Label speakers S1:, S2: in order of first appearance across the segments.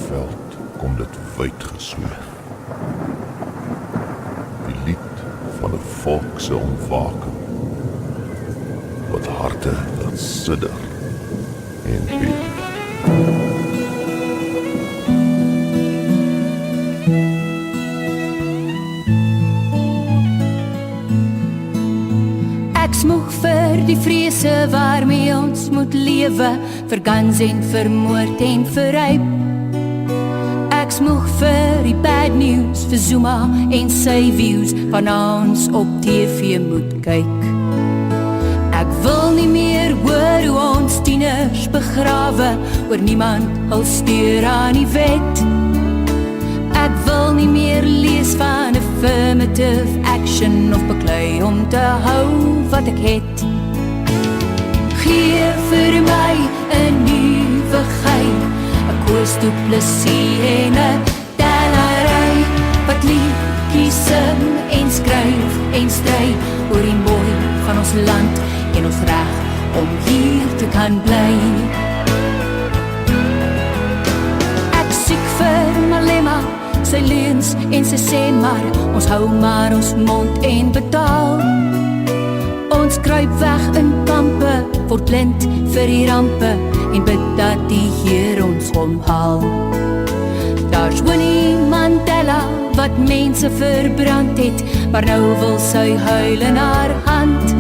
S1: veld kom dit wyd gesweeg. Die lied van 'n volk se ontwaking, wat harte laat sidder en beet.
S2: Ek smoeg vir die vrese waarmee ons moet lewe, vir guns en vir moord en vir rape. Ek smoeg vir die bad news, vir Zuma en sy views, waarna ons op TV moet kyk. Ek wil nie meer hoor hoe ons tieners begrawe, oor niemand hul steur aan die wet. Ek wil nie meer lees van affirmative action, of beklei om te hou wat ek het. Gee vir my 'n nuwe geit, 'n Koos Du Plessis en 'n Delary, wat liedjies sing en skryf en stry oor die mooi van ons land en ons reg om hier te kan bly. Ek soek vir Malema, sy leuns en sy sê maar, ons hou maar ons mond en betaal. Ons kruip weg in kampe, word blind vir die rampe, en bid dat die Heer ons omhaal. Daar's Winnie Mandela, wat mense verbrand het, maar nou wil sy huil in haar hand.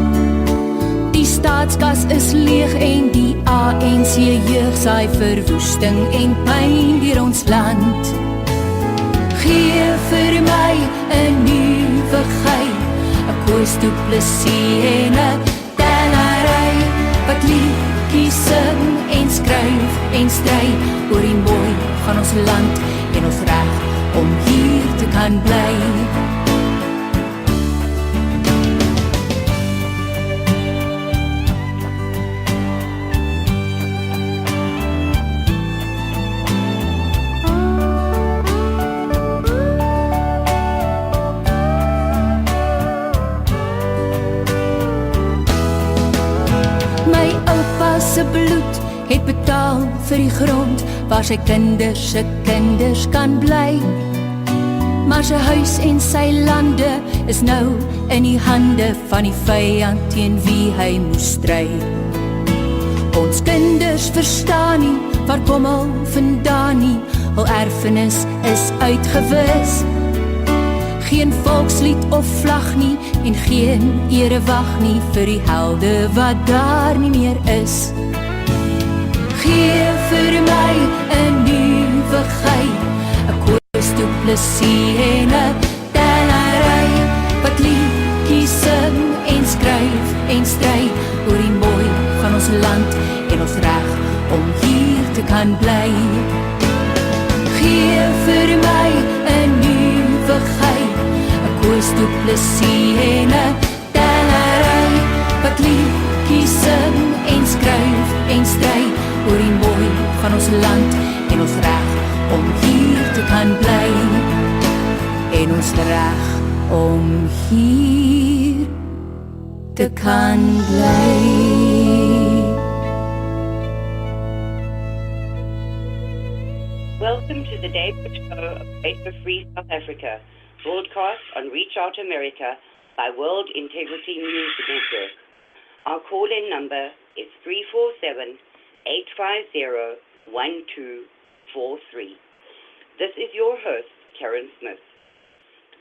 S2: Die staatskas is leeg en die ANC jeug saai verwoesting en pyn deur ons land. Gee vir my 'n nuwe geit, 'n Koos Du Plessis en 'n Delary, wat liedjies sing en skryf en stry oor die mooi van ons land en ons reg om hier te kan bly. Se bloed het betaal vir die grond waar sy kinders se kinders kan bly. Maar sy huis en sy lande is nou in die hande van die vyand teen wie hy moes stry. Ons kinders verstaan nie waar kom al vandaan nie, hul erfenis is uitgewis. Geen volkslied of vlag nie en geen erewag nie vir die helde wat daar nie meer is. Gee vir my 'n nuwe geit, 'n Koos Du Plessis en 'n Delary, wat liedjies sing en skryf en stry oor die mooi van ons land en ons reg om hier te kan bly. Gee vir my 'n nuwe geit, 'n Koos Du Plessis en 'n Delary, wat liedjies sing en skryf en stry oor die mooi van ons land en ons reg om hier te kan bly. En ons reg om hier te kan bly.
S3: Welcome to the debut show of Radio Free South Africa, broadcast on Reach Out America by World Integrity News Network. Our call-in number is 347-850-1243. This is your host, Karin Smith.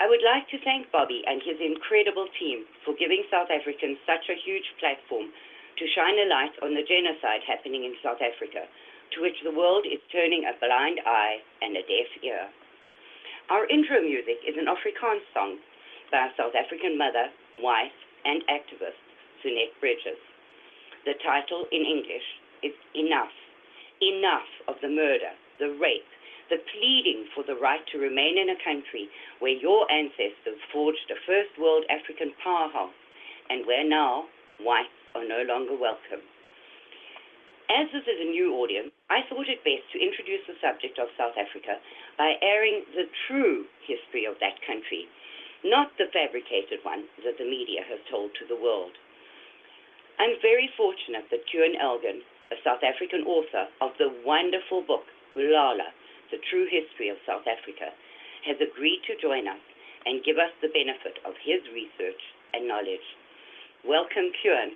S3: I would like to thank Bobby and his incredible team for giving South Africans such a huge platform to shine a light on the genocide happening in South Africa, to which the world is turning a blind eye and a deaf ear. Our intro music is an Afrikaans song by a South African mother, wife, and activist, Sunette Bridges. The title in English is Enough. Enough of the murder, the rape, the pleading for the right to remain in a country where your ancestors forged a first world African powerhouse and where now whites are no longer welcome. As this is a new audience, I thought it best to introduce the subject of South Africa by airing the true history of that country, not the fabricated one that the media has told to the world. I'm very fortunate that Cuan Elgin, a South African author of the wonderful book, Ulala, the true history of South Africa, has agreed to join us and give us the benefit of his research and knowledge. Welcome, Cuan.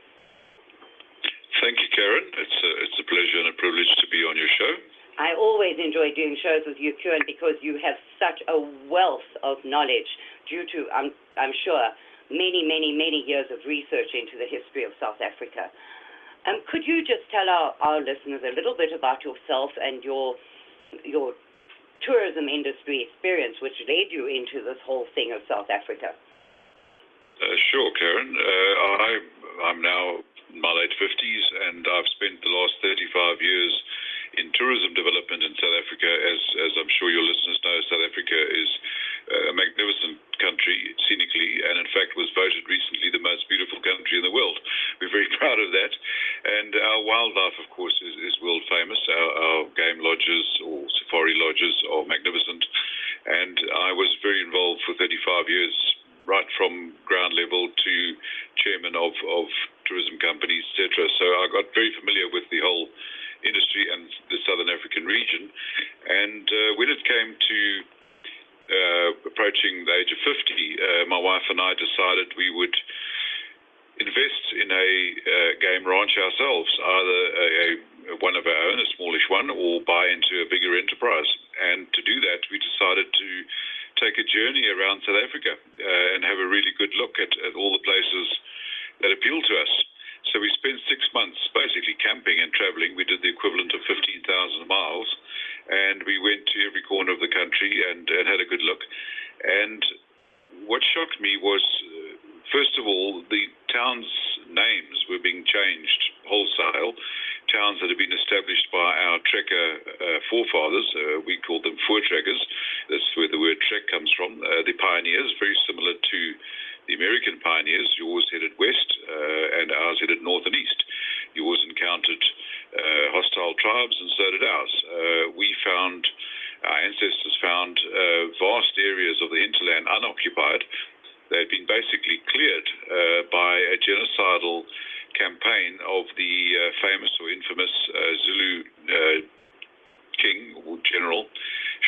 S4: Thank you, Karin. It's a pleasure and a privilege to be on your show.
S3: I always enjoy doing shows with you, Cuan, because you have such a wealth of knowledge due to, I'm sure, many years of research into the history of South Africa. Could you just tell our listeners a little bit about yourself and your tourism industry experience, which led you into this whole thing of South Africa?
S4: Sure, Karin. I'm now in my late 50s, and I've spent the last 35 years in tourism development in South Africa. As I'm sure your listeners know, South Africa is a magnificent country, scenically, and in fact was voted recently the most beautiful country in the world. We're very proud of that. And our wildlife, of course, is world famous. Our game lodges or safari lodges are magnificent. And I was very involved for 35 years, right from ground level to chairman of tourism companies, etc. So I got very familiar with the whole industry and the Southern African region. And when it came to approaching the age of 50, my wife and I decided we would invest in a game ranch ourselves, either one of our own, a smallish one, or buy into a bigger enterprise. And to do that, we decided to take a journey around South Africa and have a really good look at all the places that appeal to us. So we spent 6 months basically camping and traveling. We did the equivalent of 15,000 miles, and we went to every corner of the country and had a good look. And what shocked me was, first of all, the towns' names were being changed wholesale. Towns that had been established by our trekker forefathers, we called them voortrekkers. That's where the word trek comes from. The pioneers, very similar to the American pioneers. Yours headed west and ours headed north and east. Yours encountered hostile tribes, and so did ours. Our ancestors found vast areas of the hinterland unoccupied. They had been basically cleared by a genocidal campaign of the famous or infamous Zulu king or general,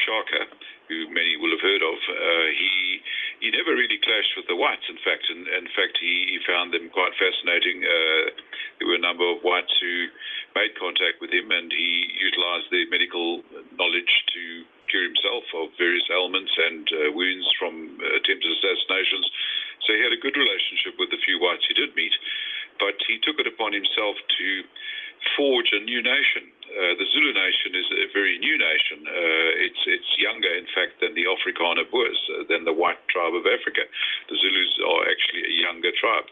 S4: Shaka, who many will have heard of. He never really clashed with the whites, in fact. In fact, he found them quite fascinating. There were a number of whites who made contact with him, and he utilized their medical knowledge to cure himself of various ailments and wounds from attempted assassinations. So he had a good relationship with the few whites he did meet, but he took it upon himself to forge a new nation. The Zulu nation is a very new nation. It's younger, in fact, than the Afrikaner Boers, than the white tribe of Africa. The Zulus are actually a younger tribe.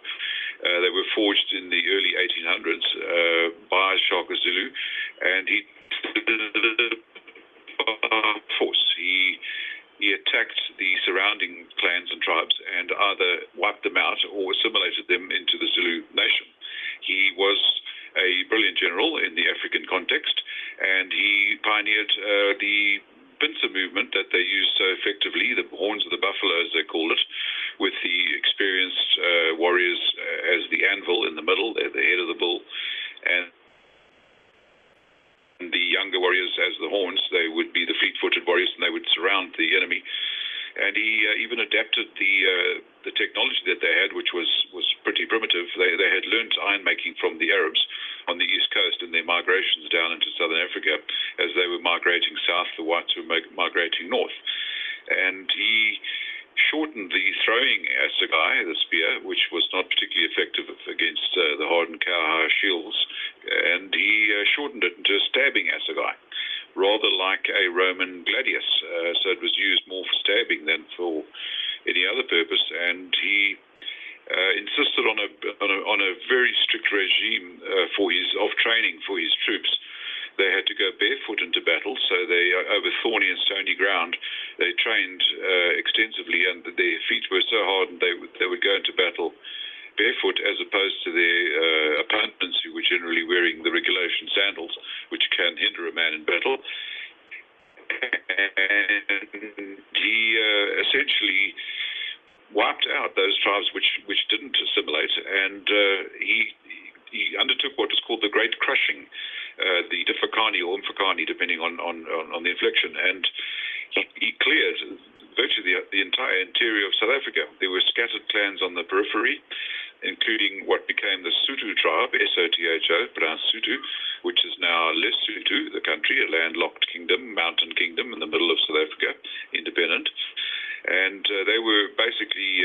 S4: They were forged in the early 1800s by Shaka Zulu, and he force. He attacked the surrounding clans and tribes and either wiped them out or assimilated them into the Zulu nation. He was a brilliant general in the African context, and he pioneered the pincer movement that they used so effectively, the horns of the buffalo, as they call it, with the experienced warriors as the anvil in the middle, they're the head of the bull, and the younger warriors as the horns. They would be the fleet-footed warriors, and they would surround the enemy. And he even adapted the technology that they had, which was pretty primitive. They had learnt iron making from the Arabs on the east coast in their migrations down into southern Africa. As they were migrating south, the whites were migrating north. And he shortened the throwing assegai, the spear, which was not particularly effective against the hardened cowhide shields, and he shortened it into a stabbing assegai, rather like a Roman gladius. So it was used more for stabbing than for any other purpose, and he insisted on a very strict regime of training for his troops. They had to go barefoot into battle, so they, over thorny and stony ground, they trained extensively, and their feet were so hardened they would go into battle barefoot, as opposed to their opponents, who were generally wearing the regulation sandals, which can hinder a man in battle. And he essentially wiped out those tribes which didn't assimilate, and he undertook what was called the Great Crushing. the Difakani or Umfakani, depending on the inflection, and he cleared virtually the entire interior of South Africa. There were scattered clans on the periphery, including what became the Sotho tribe, S-O-T-H-O, pronounced Sotho, which is now Lesotho, the country, a landlocked kingdom, mountain kingdom in the middle of South Africa, independent. And they were basically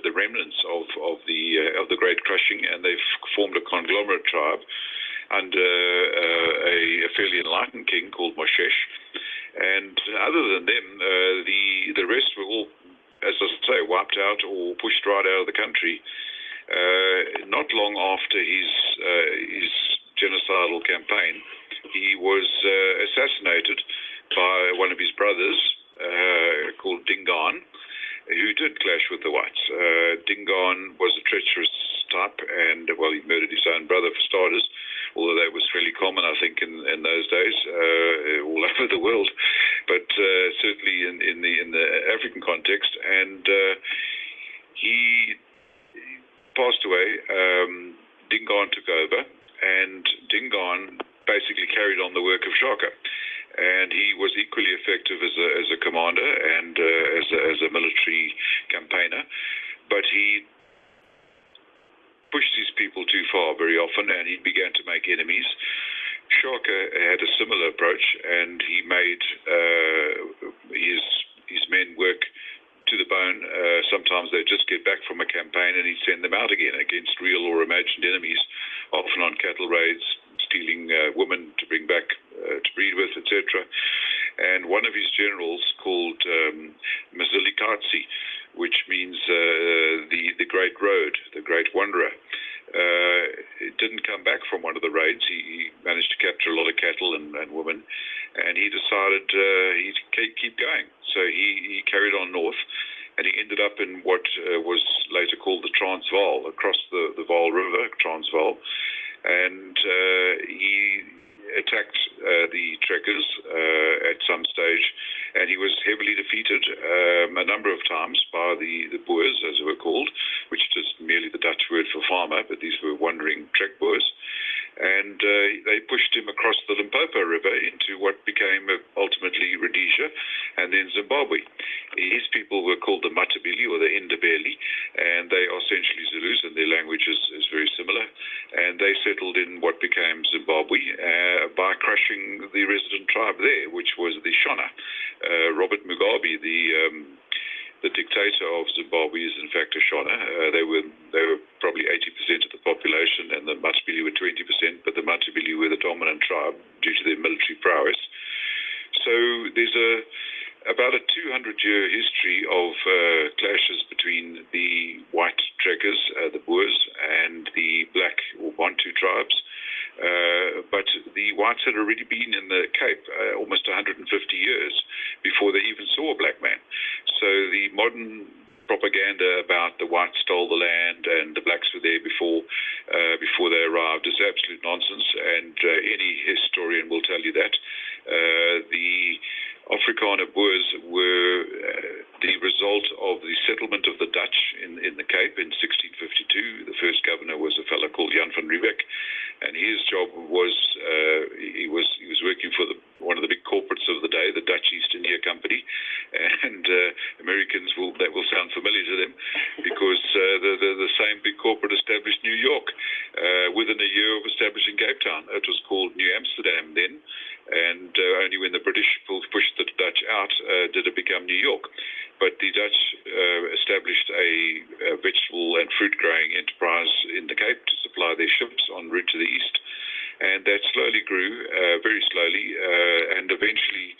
S4: the remnants of the Great Crushing, and they formed a conglomerate tribe under a fairly enlightened king called Moshesh. And other than them, the rest were all, as I say, wiped out or pushed right out of the country. Not long after his genocidal campaign, he was assassinated by one of his brothers called Dingaan, who did clash with the whites. Dingaan was a treacherous type, and, well, he murdered his own brother for starters, although that was fairly common, I think, in those days, all over the world, but certainly in the African context. And he passed away. Dingaan took over, and Dingaan basically carried on the work of Shaka. And he was equally effective as a commander and as a military campaigner, but he pushed his people too far very often, and he began to make enemies. Shaka had a similar approach, and he made his men work to the bone. Sometimes they'd just get back from a campaign, and he'd send them out again against real or imagined enemies, often on cattle raids, stealing women to bring back to breed with, etc. And one of his generals, called Mzilikatsi, which means the Great Road, the Great Wanderer, didn't come back from one of the raids. He managed to capture a lot of cattle and women, and he decided he'd keep going. So he carried on north, and he ended up in what was later called the Transvaal, across the Vaal River, Transvaal. And he attacked the trekkers at some stage, and he was heavily defeated a number of times by the Boers, as they were called, which is just merely the Dutch word for farmer, but these were wandering trek Boers. And they pushed him across the Limpopo River into what became ultimately Rhodesia and then Zimbabwe. His people were called the Matabele or the Ndebele, and they are essentially Zulus, and their language is very similar. And they settled in what became Zimbabwe by crushing the resident tribe there, which was the Shona. Robert Mugabe, the dictator of Zimbabwe, is in fact a Shona. They were probably 80% of the population, and the Matabele were 20%, but the Matabele were the dominant tribe due to their military prowess. So there's about a 200-year history of clashes between the white trekkers, the Boers, and the black or Bantu tribes. But the whites had already been in the Cape almost 150 years before they even saw a black man. So the modern propaganda about the whites stole the land and the blacks were there before they arrived is absolute nonsense, and any historian will tell you that. The Afrikaner Boers were the result of the settlement of the Dutch in the Cape in 1652. The first governor was a fellow called Jan van Riebeck, and his job was he was working for one of the big corporates of the day, the Dutch East India Company, and Americans will sound familiar to them because the same big corporate established New York within a year of establishing Cape Town. It was called New Amsterdam then, and only when the British pushed the Dutch out did it become New York. But the Dutch established a vegetable and fruit growing enterprise in the Cape to supply their ships en route to the east, and that slowly grew, very slowly, and eventually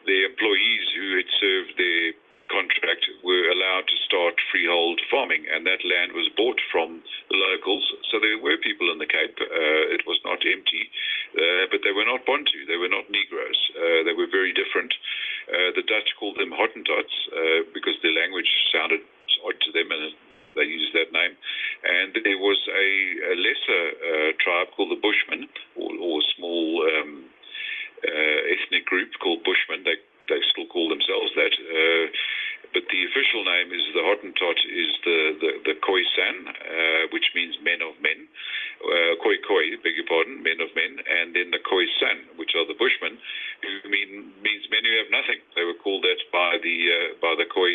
S4: the employees who had served their contract were allowed to start freehold farming, and that land was bought from the locals. So there were people in the Cape. It was not empty, but they were not Bantu. They were not Negroes. They were very different. The Dutch called them Hottentots because their language sounded odd to them, and they used that name. And there was a lesser tribe called the Bushmen, or a small ethnic group called Bushmen. They still call themselves that, but the official name is the Hottentot is the Khoisan, which means men of men, Khoi, beg your pardon, men of men, and then the Khoi San, which are the Bushmen, who means men who have nothing. They were called that by the Khoi,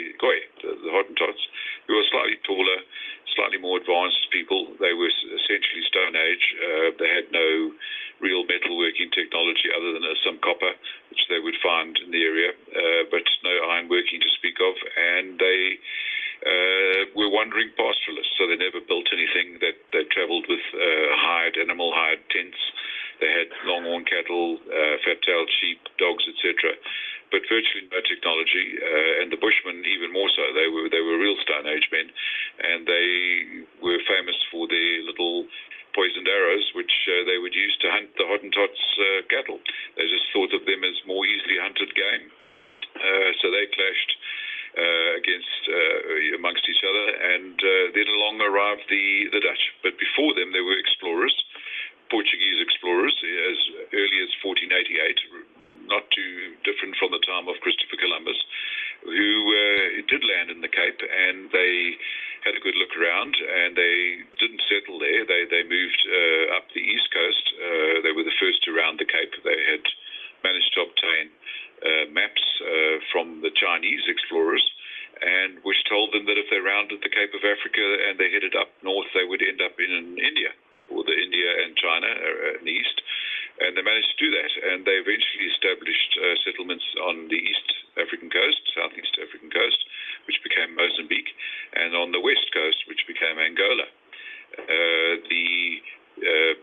S4: the Hottentots, who were slightly taller, slightly more advanced people. They were essentially Stone Age. They had no real metalworking technology other than some copper, which they would find in the area, but no ironworking to speak of, and they were wandering pastoralists, so they never built anything. They traveled with animal hired tents. They had longhorn cattle, fat-tailed sheep, dogs, etc., but virtually no technology. And the Bushmen, even more so, they were real Stone Age men, and they were famous for their little poisoned arrows, which they would use to hunt the Hottentots' cattle. They just thought of them as more easily hunted game. So they clashed amongst each other, and then along arrived the Dutch. But before them, there were explorers, Portuguese explorers, as early as 1488, not too different from the time of Christopher Columbus, who did land in the Cape, and they had a good look around, and they didn't settle there. They moved up the east coast. They were the first around the Cape. They had managed to obtain maps from the Chinese explorers, and which told them that if they rounded the Cape of Africa and they headed up north, they would end up in India, or the India and China in the east. And they managed to do that, and they eventually established settlements on the East African coast, Southeast African coast, which became Mozambique, and on the west coast, which became Angola. The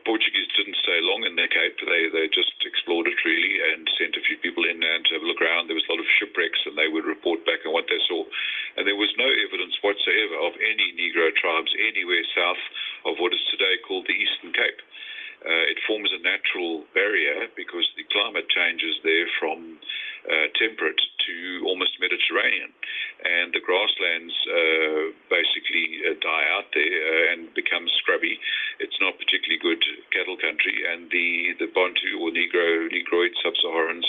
S4: Portuguese didn't stay long in the Cape. They just explored it really and sent a few people inland to have a look around. There was a lot of shipwrecks, and they would report back on what they saw. And there was no evidence whatsoever of any Negro tribes anywhere south of what is today called the Eastern Cape. It forms a natural barrier because the climate changes there from temperate to almost Mediterranean, and the grasslands basically die out there and become scrubby. It's not particularly good cattle country, and the Bantu or Negroid sub-Saharans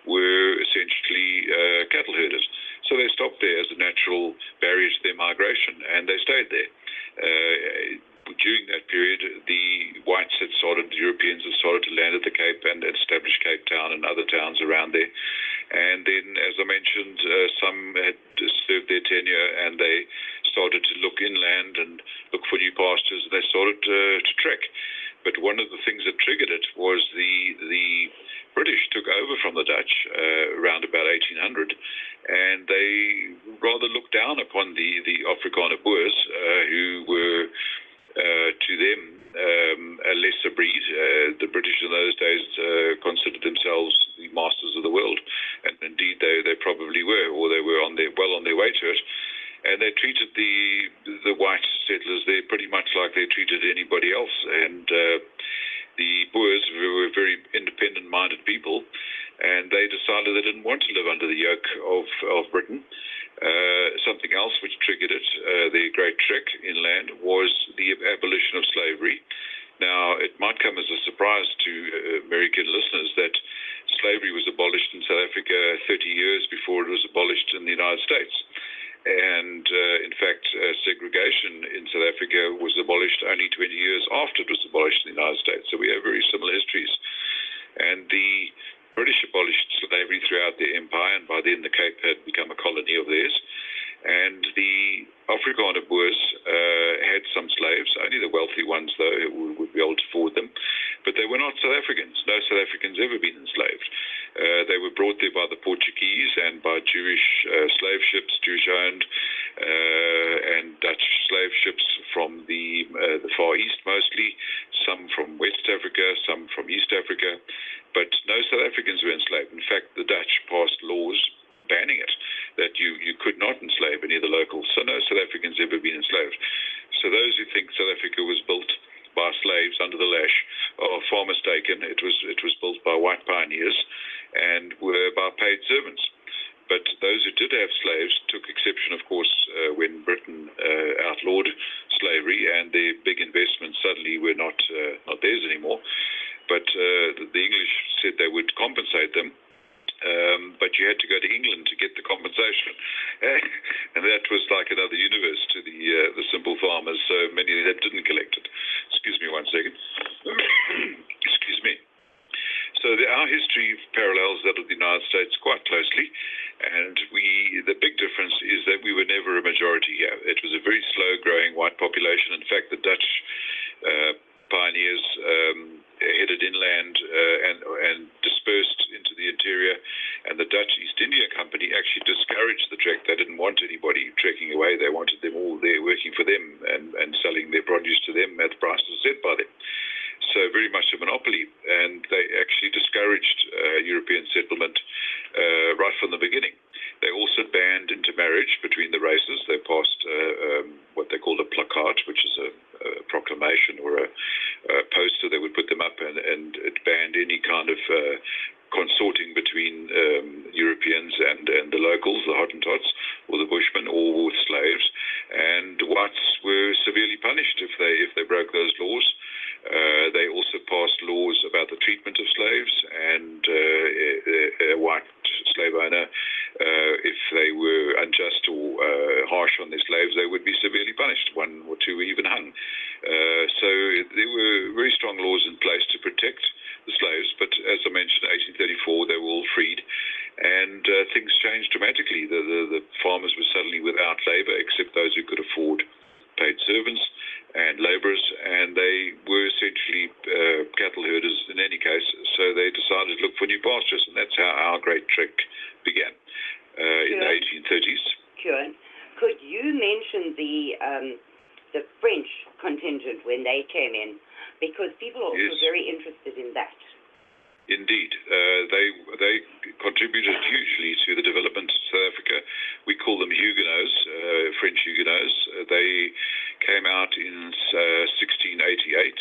S4: were essentially cattle herders. So they stopped there as a natural barrier to their migration, and they stayed there. During that period, the whites had started, the Europeans had started to land at the Cape and establish Cape Town and other towns around there. And then, as I mentioned, some had served their tenure, and they started to look inland and look for new pastures, and they started to trek. But one of the things that triggered it was the British took over from the Dutch around about 1800, and they rather looked down upon the Afrikaner Boers, who were to them a lesser breed. The British in those days considered themselves the masters of the world, and indeed they probably were, or they were well on their way to it. And they treated the white settlers there pretty much like they treated anybody else. And the Boers were very independent-minded people, and they decided they didn't want to live under the yoke of Britain. Something else which triggered it, the great trek inland, was the abolition of slavery. Now, it might come as a surprise to American listeners that slavery was abolished in South Africa 30 years before it was abolished in the United States. And, in fact, segregation in South Africa was abolished only 20 years after it was abolished in the United States. So we have very similar histories. And the British abolished slavery throughout their empire, and by then the Cape had become a colony of theirs. And the Afrikaner Boers had some slaves, only the wealthy ones, though, who would be able to afford them. But they were not South Africans. No South Africans ever been enslaved. They were brought there by the Portuguese and by Jewish slave ships, Jewish-owned, and Dutch slave ships from the Far East mostly, some from West Africa, some from East Africa. But no South Africans were enslaved. In fact, the Dutch passed laws banning it, that you could not enslave any of the locals. So no South Africans ever been enslaved. So those who think South Africa was built by slaves under the lash are far mistaken. It was built by white pioneers and were by paid servants. But those who did have slaves took exception, of course, when Britain outlawed slavery, and their big investments suddenly were not theirs anymore. But the English said they would compensate them, but you had to go to England to get the compensation. And that was like another universe to the simple farmers, so many of them didn't collect it. Excuse me one second. mostly. And the big difference is that we were never a majority here. It was a very slow-growing white population. In fact, the Dutch pioneers headed inland and dispersed into the interior, and the Dutch East India Company actually discouraged the trek. They didn't want anybody trekking away. They wanted them all there working for them and selling their produce to them at the prices set by them. So very much a monopoly, and they actually discouraged European settlement right from the beginning. They also banned intermarriage between the races. They passed what they called a placard, which is a proclamation or a poster. They would put them up, and it banned any kind of consorting between Europeans and the locals, the Hottentots, or the Bushmen, or with slaves. And whites were severely punished if they broke those laws. They also passed laws about the treatment of slaves, and a white slave owner, if they were unjust or harsh on their slaves, they would be severely punished. One or two were even hung. So there were very strong laws in place to protect the slaves, but as I mentioned, 1834, they were all freed, and things changed dramatically. The farmers were suddenly without labor, except those who could afford paid servants and laborers, and they were essentially cattle herders in any case, so they decided to look for new pastures, and that's how our great trek began in the 1830s.
S3: Cuan, could you mention the French contingent when they came in? Because people are also very interested in that.
S4: Indeed. They contributed hugely to the development of South Africa. We call them Huguenots, French Huguenots. They came out in 1688.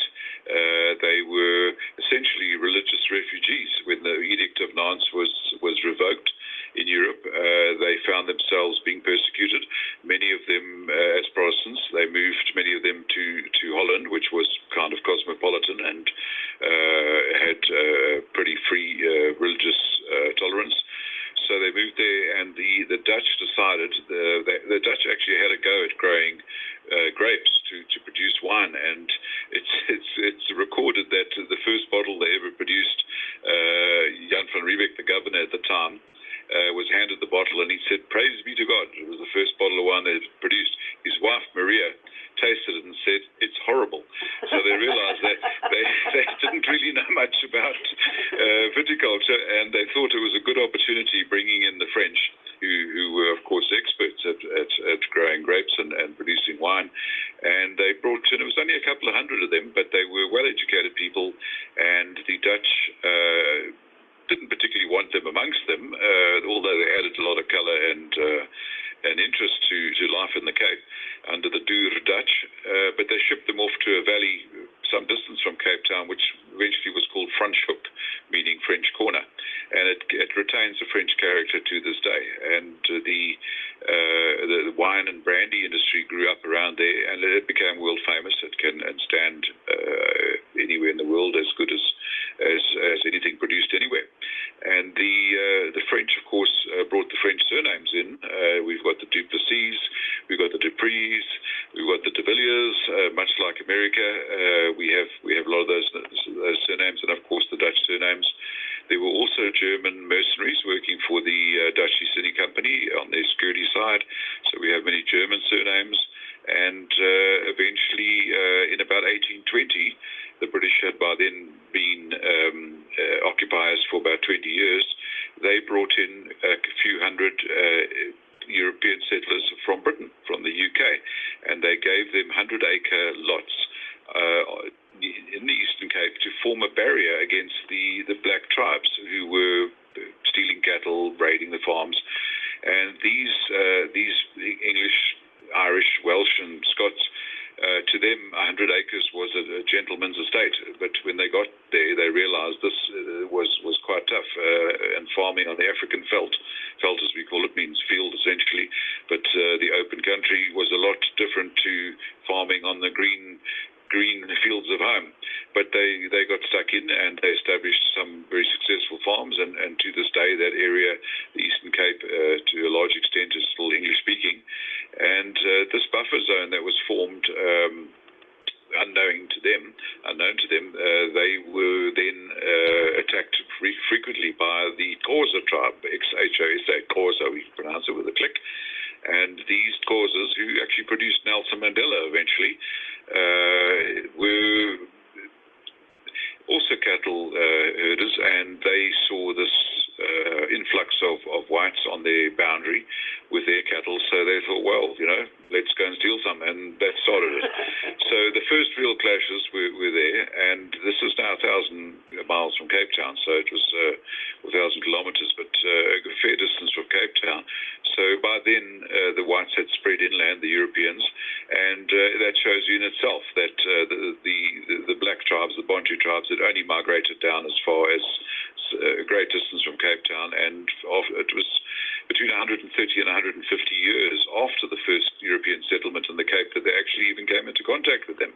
S4: They were essentially religious refugees. When the Edict of Nantes was revoked in Europe, they found themselves being persecuted. Many of them as Protestants. They moved, many of them, to Holland, which was kind of cosmopolitan and had pretty free religious tolerance. So they moved there, and the Dutch decided, the Dutch actually had a go at growing grapes to produce wine, and it's recorded that the first bottle they ever produced, Jan van Riebeck, the governor at the time, was handed the bottle, and he said, "Praise be to God." It was the first bottle of wine they produced. His wife, Maria, tasted it and said, "It's horrible." So they realized that they didn't really know much about viticulture, and they thought it was a good opportunity bringing in the French, who were, of course, experts at growing grapes and producing wine. And they brought in, it was only a couple of hundred of them, but they were well-educated people, and the Dutch didn't particularly want them amongst them, although they added a lot of color and interest to life in the Cape under the Duur Dutch, but they shipped them off to a valley some distance from Cape Town, which eventually was called Franschhoek, meaning French corner, and it retains a French character to this day. And the wine and brandy industry grew up around there, and it became world famous. It can stand anywhere in the world as good as anything produced anywhere. And the French, of course, brought the French surnames in. We've got the Duplessis, we've got the Duprees, we've got the de Villiers, much like America. We have a lot of those surnames, and of course the Dutch surnames. There were also German mercenaries working for the Dutch East India Company on their security side, so we have many German surnames. And eventually, in about 1820, the British had by then been occupiers for about 20 years. They brought in a few hundred European settlers from Britain, from the UK, and they gave them 100-acre lots in the Eastern Cape to form a barrier against the black tribes who were stealing cattle, raiding the farms. And these English, Irish, Welsh, and Scots, to them, 100 acres was a gentleman's estate. But when they got there, they realized this was quite tough. And farming on the African veld as we call it, means field essentially. But the open country was a lot different to farming on the green fields of home. But they got stuck in, and they established some very successful farms, and to this day that area, the Eastern Cape, to a large extent is still English speaking. And this buffer zone that was formed, unknown to them, they were then attacked frequently by the Xhosa tribe, Xhosa, who actually produced Nelson Mandela eventually, were also cattle herders, and they saw this influx of whites on their boundary with their cattle, so they thought, well, let's go and steal some, and that started it. So the first real clashes were there, and this is now 1,000 miles from Cape Town, so it was 1,000 kilometers, but a fair distance from Cape Town. So by then, the whites had spread inland, the Europeans, and that shows you in itself that the black tribes, the Bantu tribes, had only migrated down as far as a great distance from Cape Town, and it was between 130 and 150 years after the first European settlement in the Cape that they actually even came into contact with them.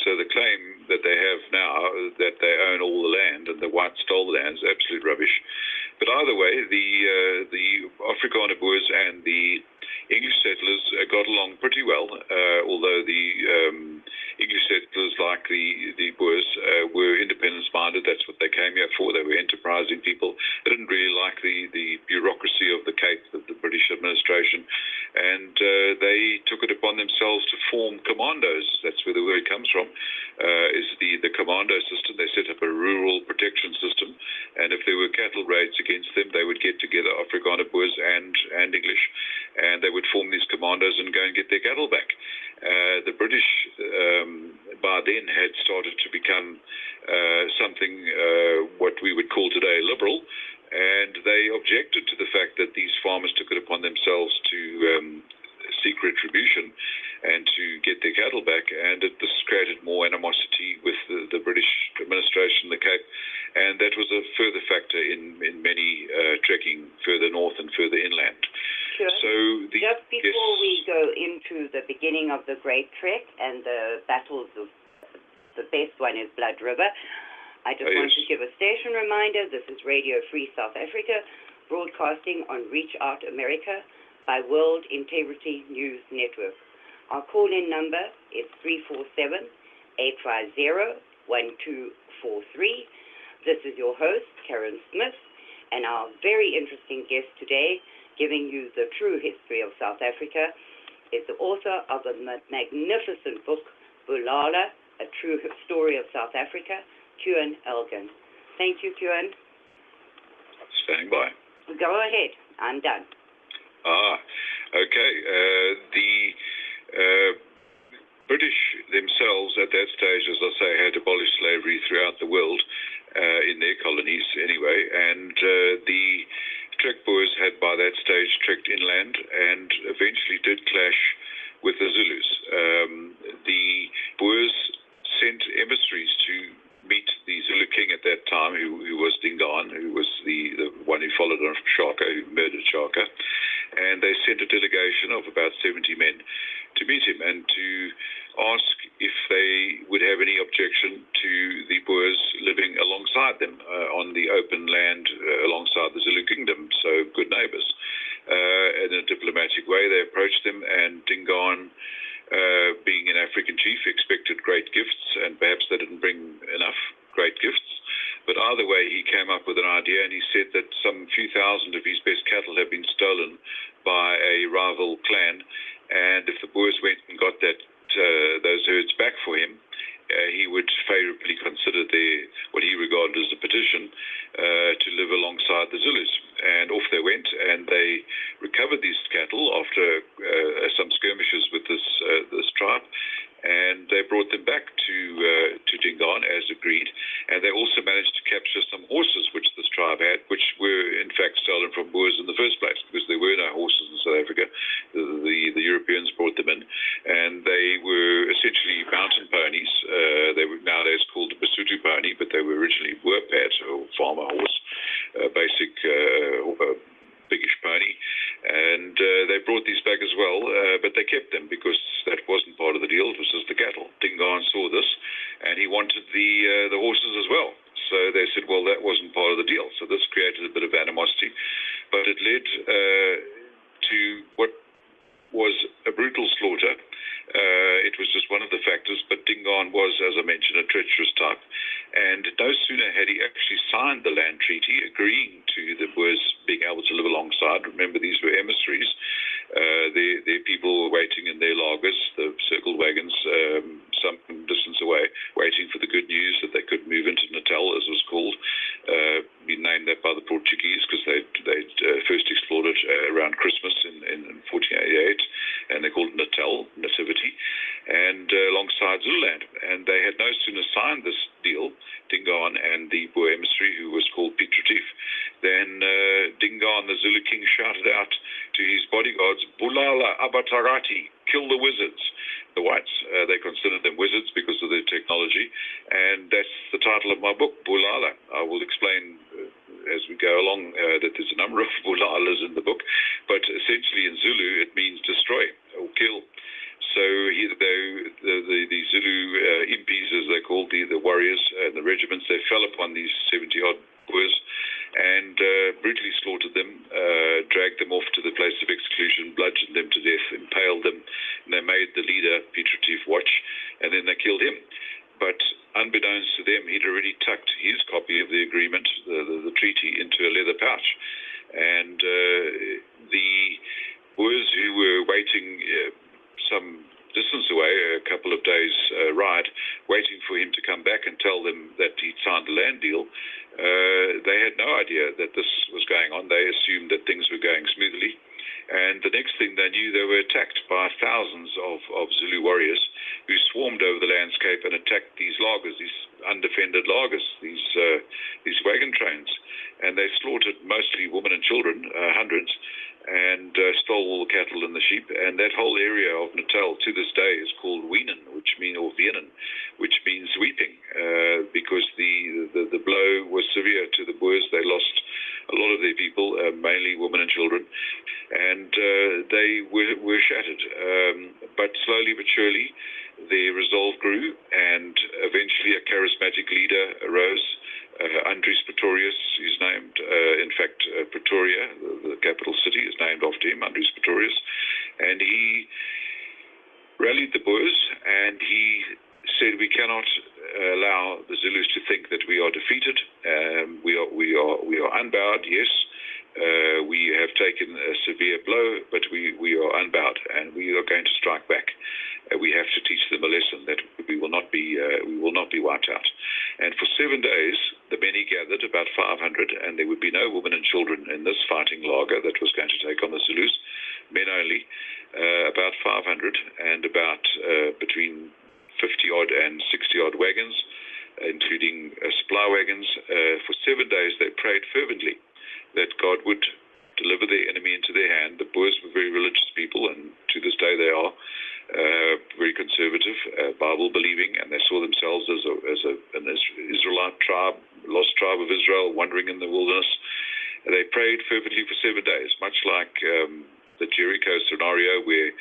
S4: So the claim that they have now that they own all the land and the whites stole the land is absolute rubbish. But either way, the Afrikaner Boers and the English settlers got along pretty well, although the English settlers, like the Boers, were independence-minded. That's what they came here for. They were enterprising people. They didn't really like the bureaucracy of the Cape, the British administration, and they took it upon themselves to form commandos. That's where the word comes from, is the commando system. They set up a rural protection system, and if there were cattle raids against them, they would get together, Afrikaner Boers and English, and they would form these commandos and go and get their cattle back. The British by then had started to become something what we would call today liberal, and they objected to the fact that these farmers took it upon themselves to seek retribution and to get their cattle back, and this created more animosity with the British administration in the Cape, and that was a further factor in many trekking further north and further inland.
S3: Sure.
S4: So
S3: just before we go into the beginning of the Great Trek and the battles of the best one is Blood River, I just want to give a station reminder. This is Radio Free South Africa, broadcasting on Reach Out America by World Integrity News Network. Our call-in number is 347-850-1243. This is your host, Karin Smith, and our very interesting guest today, giving you the true history of South Africa, is the author of the magnificent book, Bulala, A True Story of South Africa, Cuan Elgin. Thank you, Cuan.
S4: Standing by.
S3: Go ahead. I'm done.
S4: Okay. The British themselves at that stage, as I say, had abolished slavery throughout the world, in their colonies anyway, and the Trek Boers had by that stage trekked inland and eventually did clash with the Zulus. The Boers sent emissaries to meet the Zulu king at that time, who was Dingaan, who was the one who followed on from Shaka, who murdered Shaka, and they sent a delegation of about 70 men to meet him and to ask if they would have any objection to the Boers living alongside them on the open land alongside the Zulu kingdom, so good neighbors. In a diplomatic way, they approached them, and Dingaan, being an African chief, expected great gifts, and perhaps they didn't bring enough great gifts. But either way, he came up with an idea, and he said that some few thousand of his best cattle had been stolen by a rival clan, and if the Boers went and got those herds back for him, he would favorably consider what he regarded as a petition to live alongside the Zulus. And off they went, and they recovered these cattle after some skirmishes with this tribe, and they brought them back to Dingaan as agreed. And they also managed to capture some horses which this tribe had, which were in fact stolen from Boers in the first place, because there were no horses in South Africa. The Europeans brought them in, and they were essentially mountain ponies. They were nowadays called a Basotho pony, but they were originally Boerpad, or farmer horse, basic biggish pony, and they brought these back as well, but they kept them because that wasn't part of the deal. It was just the cattle. Dingaan saw this, and he wanted the horses as well. So they said, well, that wasn't part of the deal. So this created a bit of animosity, but it led to what was a brutal slaughter. It was just one of the factors, but Dingaan was, as I mentioned, a treacherous type. And no sooner had he actually signed the land treaty, agreeing to the Boers being able to live alongside. Remember, these were emissaries. Their people were waiting in their lagers, the circled wagons, some distance away, waiting for the good news that they could move into Natal, as it was called. Been named that by the Portuguese because they'd first explored it around Christmas in 1488, and they called it Natal, Nativity, and alongside Zululand. And they had no sooner signed this deal, Dingaan and the Boer emissary, who was called Piet Retief, then Dingaan, the Zulu king, shouted out to his bodyguards, "Bulala Abatarati, kill the wizards." The whites, they considered them wizards because of their technology, and that's the title of my book, Bulala. I will explain as we go along that there's a number of bulalas in the book, but essentially in Zulu it means destroy or kill. So the Zulu impis, as they called the warriors and the regiments, they fell upon these 70-odd Boers and brutally slaughtered them, dragged them off to the place of execution, bludgeoned them to death, impaled them, and they made the leader, Piet Retief, watch, and then they killed him. But unbeknownst to them, he'd already tucked his copy of the agreement, the treaty, into a leather pouch. And the Boers who were waiting some distance away, a couple of days' ride, waiting for him to come back and tell them that he'd signed the land deal, they had no idea that this was going on. They assumed that things were going smoothly. And the next thing they knew, they were attacked by thousands of Zulu warriors who swarmed over the landscape and attacked these lagers, these undefended lagers, these wagon trains. And they slaughtered mostly women and children, hundreds, and stole all the cattle and the sheep. And that whole area of Natal to this day is called Wienen, or Wienen, which means weeping, because the blow was severe to the Boers. They lost a lot of their people, mainly women and children, and they were shattered. But slowly but surely, their resolve grew, and eventually a charismatic leader arose. Andries Pretorius is named, in fact, Pretoria, the capital city, is named after him, Andries Pretorius, and he rallied the Boers, and he said, "We cannot allow the Zulus to think that we are defeated. We are unbowed, yes. We have taken a severe blow, but we are unbowed, and we are going to strike back. We have to teach them a lesson that we will not be wiped out." And for 7 days, the many gathered, about 500, and there would be no women and children in this fighting lager that was going to take on the Zulus, men only, about 500, and about between 50-odd and 60-odd wagons, including supply wagons. For 7 days, they prayed fervently that God would deliver their enemy into their hand. The Boers were very religious people, and to this day they are very conservative, Bible-believing, and they saw themselves as an Israelite tribe, lost tribe of Israel, wandering in the wilderness. And they prayed fervently for 7 days, much like the Jericho scenario, where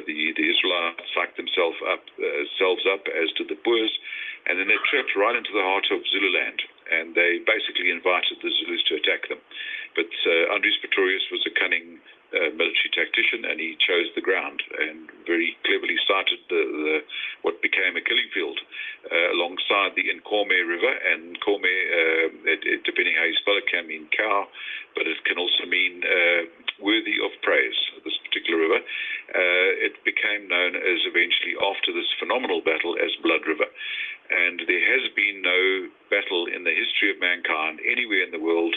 S4: the Israelites psyched themselves up, as did the Boers, and then they trekked right into the heart of Zululand, and they basically invited the Zulus to attack them. But Andries Pretorius was a cunning military tactician, and he chose the ground and very cleverly sited what became a killing field alongside the Nkome River. And Nkome, depending how you spell it, can mean cow, but it can also mean worthy of praise, this particular river. It became known as eventually, after this phenomenal battle, as Blood River. And there has been no battle in the history of mankind anywhere in the world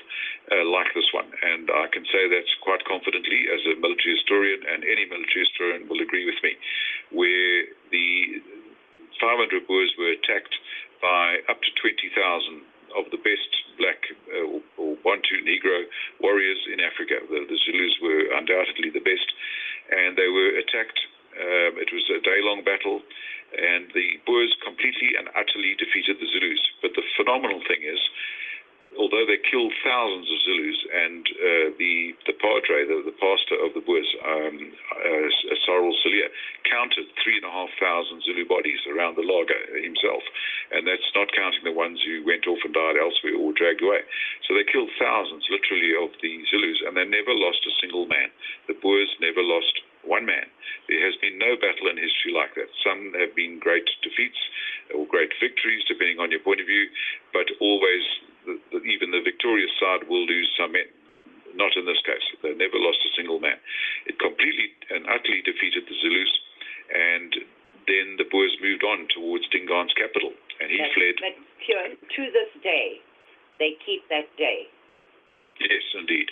S4: like this one. And I can say that quite confidently as a military historian, and any military historian will agree with me, where the 500 Boers were attacked by up to 20,000 of the best black or Bantu Negro warriors in Africa. The Zulus were undoubtedly the best, and they were attacked. It was a day-long battle, and the Boers completely and utterly defeated the Zulus. But the phenomenal thing is, although they killed thousands of Zulus, and the padre, the pastor of the Boers, Cyril Celia, counted 3,500 Zulu bodies around the lager himself, and that's not counting the ones who went off and died elsewhere or dragged away. So they killed thousands, literally, of the Zulus, and they never lost a single man. The Boers never lost one man. There has been no battle in history like that. Some have been great defeats or great victories, depending on your point of view, but always even the victorious side will lose some men. Not in this case. They never lost a single man. It completely gone towards Dingaan's capital, and he fled.
S3: But to this day, they keep that day.
S4: Yes, indeed.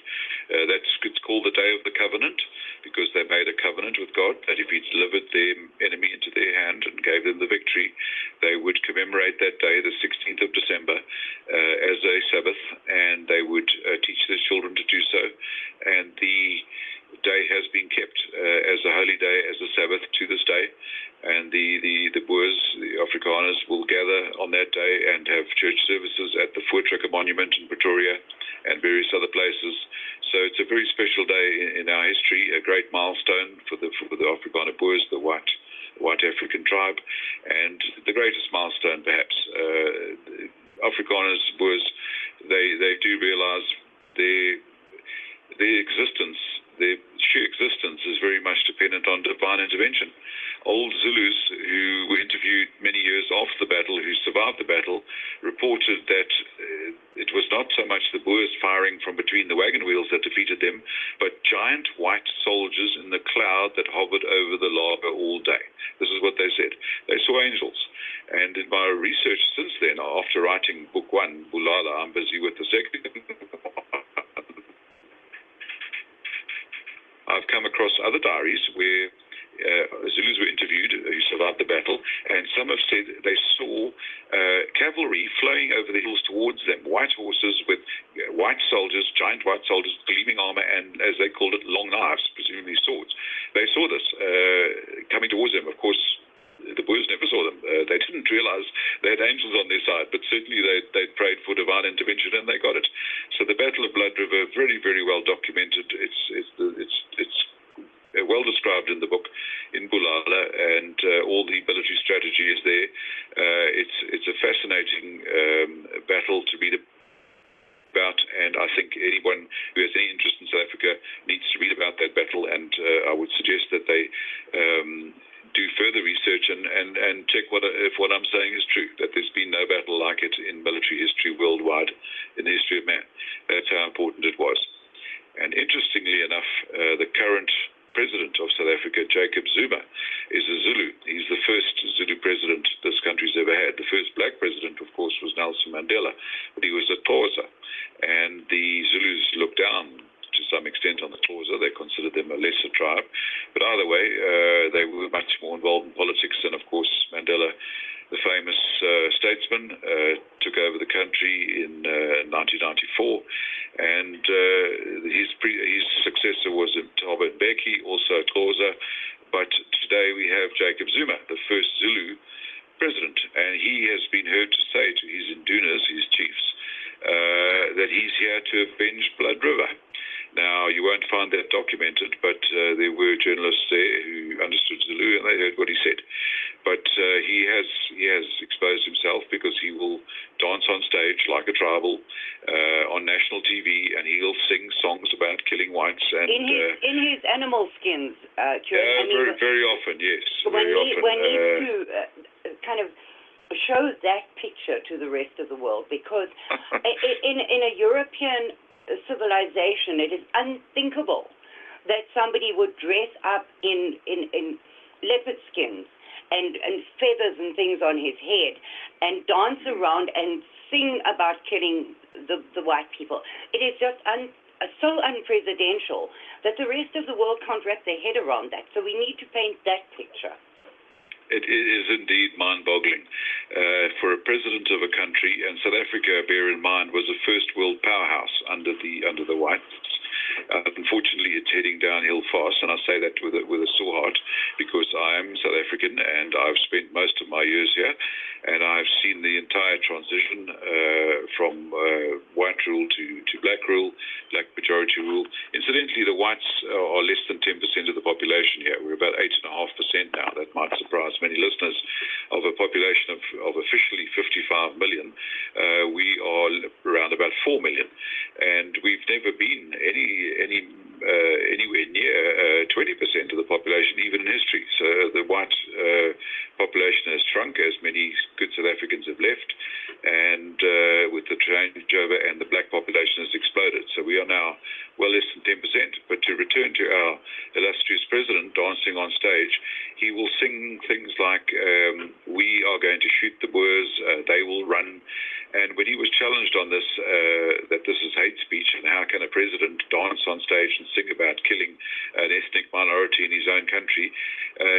S4: It's called the Day of the Covenant, because they made a covenant with God that if he delivered their enemy into their hand and gave them the victory, they would commemorate that day, the 16th of December, as a Sabbath, and they would teach their children to do so. And the day has been kept as a holy day, as a Sabbath to this day. And the Boers, the Afrikaners, will gather on that day and have church services at the Voortrekker Monument in Pretoria and various other places. So it's a very special day in our history, a great milestone for the Afrikaner Boers, the white African tribe, and the greatest milestone perhaps. Afrikaners, Boers, they do realize their existence, their sheer existence is very much dependent on divine intervention. Old Zulus who were interviewed many years after the battle, who survived the battle, reported that it was not so much the Boers firing from between the wagon wheels that defeated them, but giant white soldiers in the cloud that hovered over the laager all day. This is what they said. They saw angels. And in my research since then, after writing book 1, Bulala, I'm busy with the second. I've come across other diaries where Zulus were interviewed who survived the battle, and some have said they saw cavalry flowing over the hills towards them, white horses with white soldiers, giant white soldiers, gleaming armor, and as they called it, long knives, presumably swords. They saw this coming towards them. Of course, the Boers never saw them. They didn't realize they had angels on their side, but certainly they prayed for divine intervention, and they got it. So the Battle of Blood River, very, very well documented. It's well described in the book in Bulala, and all the military strategy is there. It's a fascinating battle to read about, and I think anyone who has any interest in South Africa needs to read about that battle, and I would suggest that they do further research and check if what I'm saying is true, that there's been no battle like it in military history worldwide in the history of man. That's how important it was. And interestingly enough, the current president of South Africa, Jacob Zuma, is a Zulu. He's the first Zulu president this country's ever had. The first black president, of course, was Nelson Mandela, but he was a Xhosa. And the Zulus looked down to some extent on the Xhosa. They considered them a lesser tribe. But either way, they were much more involved in politics. And of course, Mandela, the famous statesman, took over the country in 1994. And his successor was Thabo Mbeki, also Xhosa. But today we have Jacob Zuma, the first Zulu president. And he has been heard to say to his indunas, his chiefs, that he's here to avenge Blood River. Now, you won't find that documented, but there were journalists there who understood Zulu, and they heard what he said. But he has exposed himself, because he will dance on stage like a tribal on national TV, and he'll sing songs about killing whites. And
S3: in his animal skins,
S4: very often, yes.
S3: When he kind of shows that picture to the rest of the world, because in a European civilization, it is unthinkable that somebody would dress up in leopard skins and feathers and things on his head and dance around and sing about killing the white people. It is just so unpresidential that the rest of the world can't wrap their head around that. So we need to paint that picture.
S4: It is indeed mind-boggling for a president of a country, and South Africa, bear in mind, was a first world powerhouse under the whites. Unfortunately, it's heading downhill fast, and I say that with a sore heart, because I am South African and I've spent most of my years here, and I've seen the entire transition from white rule to black rule, black majority rule. Incidentally, the whites are less than 10% of the population here. We're about 8.5% now. That might surprise many listeners. Of a population of officially 55 million, we are around about 4 million, and we've never been anywhere near 20% of the population, even in history. So the white population has shrunk, as many good South Africans have left, and with the changeover, and the black population has exploded. So we are now well less than 10%. But to return to our illustrious president dancing on stage, he will sing things like, we are going to shoot the Boers, they will run. And when he was challenged on this, that this is hate speech and how can a president dance on stage and sing about killing an ethnic minority in his own country,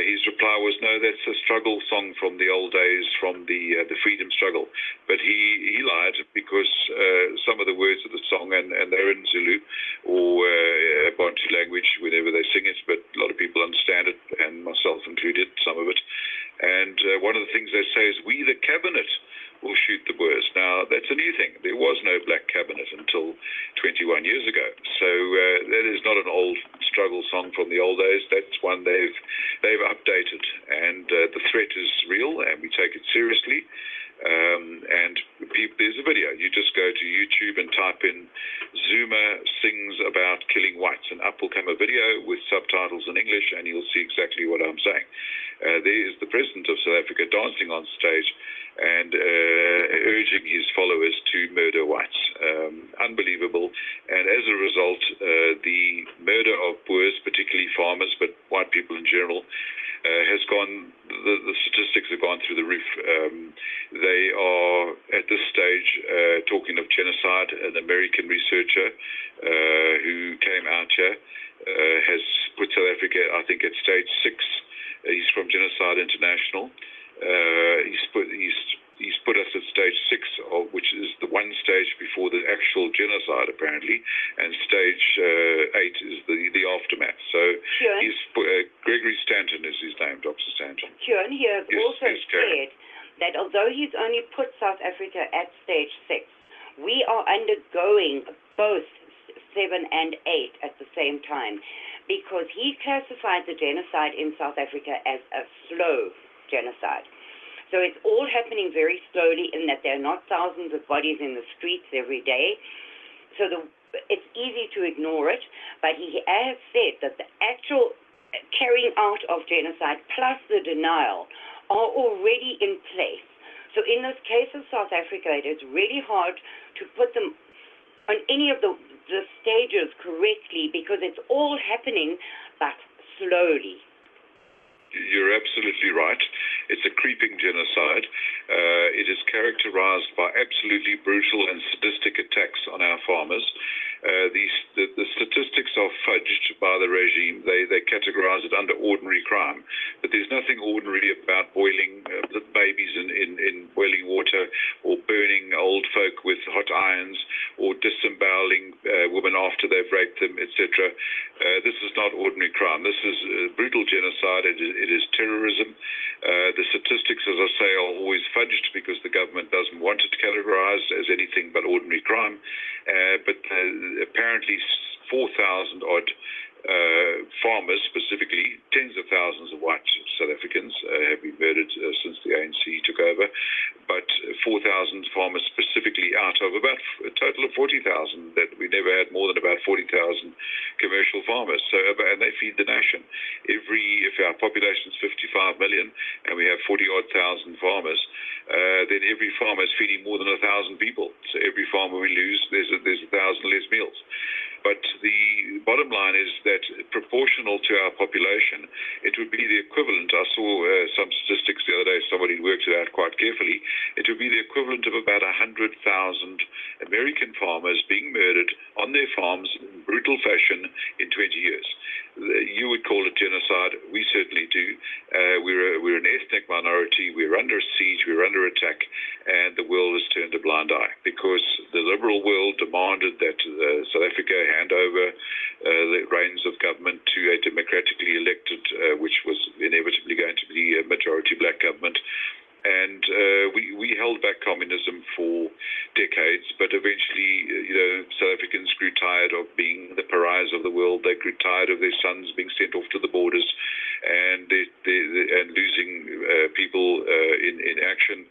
S4: his reply was, no, that's a struggle song from the old days, from the freedom struggle. But he lied, because some of the words of the song, and they're in Zulu or Bantu language whenever they sing it, but a lot of people understand it, and myself included, some of it. And one of the things they say is, we the cabinet will shoot the Boers. Now, that's a new thing. There was no black cabinet until 21 years ago. So that is not an old struggle song from the old days. That's one they've updated. And the threat is real, and we take it seriously. And there's a video. You just go to YouTube and type in Zuma sings about killing whites, and up will come a video with subtitles in English, and you'll see exactly what I'm saying. There is the president of South Africa dancing on stage and urging his followers to murder whites. Unbelievable. And as a result, the murder of Boers, particularly farmers, but white people in general, has gone, the statistics have gone through the roof. They are, at this stage, talking of genocide. An American researcher who came out here has put South Africa, I think, at stage 6. He's from Genocide International. He's put us at stage 6, which is the one stage before the actual genocide, apparently, and stage 8 is the aftermath. So he's Gregory Stanton is his name, Dr. Stanton.
S3: Cuan, he has also said that although he's only put South Africa at stage 6, we are undergoing both 7 and 8 at the same time, because he classified the genocide in South Africa as a slow genocide. So it's all happening very slowly, in that there are not thousands of bodies in the streets every day. So it's easy to ignore it, but he has said that the actual carrying out of genocide plus the denial are already in place. So in this case of South Africa, it is really hard to put them on any of the stages correctly, because it's all happening, but slowly.
S4: You're absolutely right. It's a creeping genocide. It is characterized by absolutely brutal and sadistic attacks on our farmers. The statistics are fudged by the regime. They categorize it under ordinary crime. But there's nothing ordinary about boiling babies in boiling water, or burning old folk with hot irons, or disemboweling women after they've raped them, etc. This is not ordinary crime. This is brutal genocide. It is terrorism. The statistics, as I say, are always fudged because the government doesn't want it categorized as anything but ordinary crime. But apparently 4,000 odd farmers, specifically tens of thousands of white South Africans, have been murdered since the ANC took over. But 4,000 farmers specifically, out of about a total of 40,000, that we never had more than about 40,000 commercial farmers. So, and they feed the nation. If our population is 55 million and we have 40-odd thousand farmers, then every farmer is feeding more than 1,000 people. So every farmer we lose, there's 1,000 less meals. But the bottom line is that proportional to our population, it would be the equivalent. I saw some statistics the other day, somebody worked it out quite carefully. It would be the equivalent of about 100,000 American farmers being murdered on their farms in brutal fashion in 20 years. You would call it genocide. We certainly do. We're an ethnic minority. We're under siege. We're under attack. And the world has turned a blind eye, because the liberal world demanded that South Africa hand over the reins of government to a democratically elected, which was inevitably going to be a majority black government. And we held back communism for decades, but eventually, South Africans grew tired of being the pariahs of the world. They grew tired of their sons being sent off to the borders and losing people in action.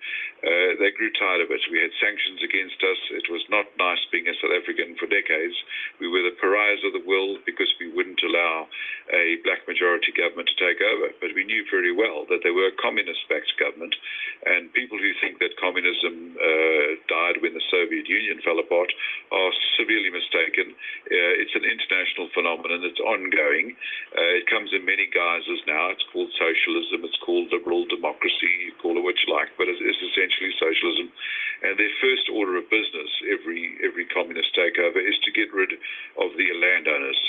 S4: They grew tired of it. We had sanctions against us. It was not nice being a South African for decades. We were the pariahs of the world because we wouldn't allow a black majority government to take over. But we knew very well that they were a communist-backed government, and people who think that communism died when the Soviet Union fell apart are severely mistaken. It's an international phenomenon. It's ongoing. It comes in many guises now. It's called socialism. It's called liberal democracy. You call it what you like, but it's essentially socialism. And their first order of business, every communist takeover, is to get rid of the landowners,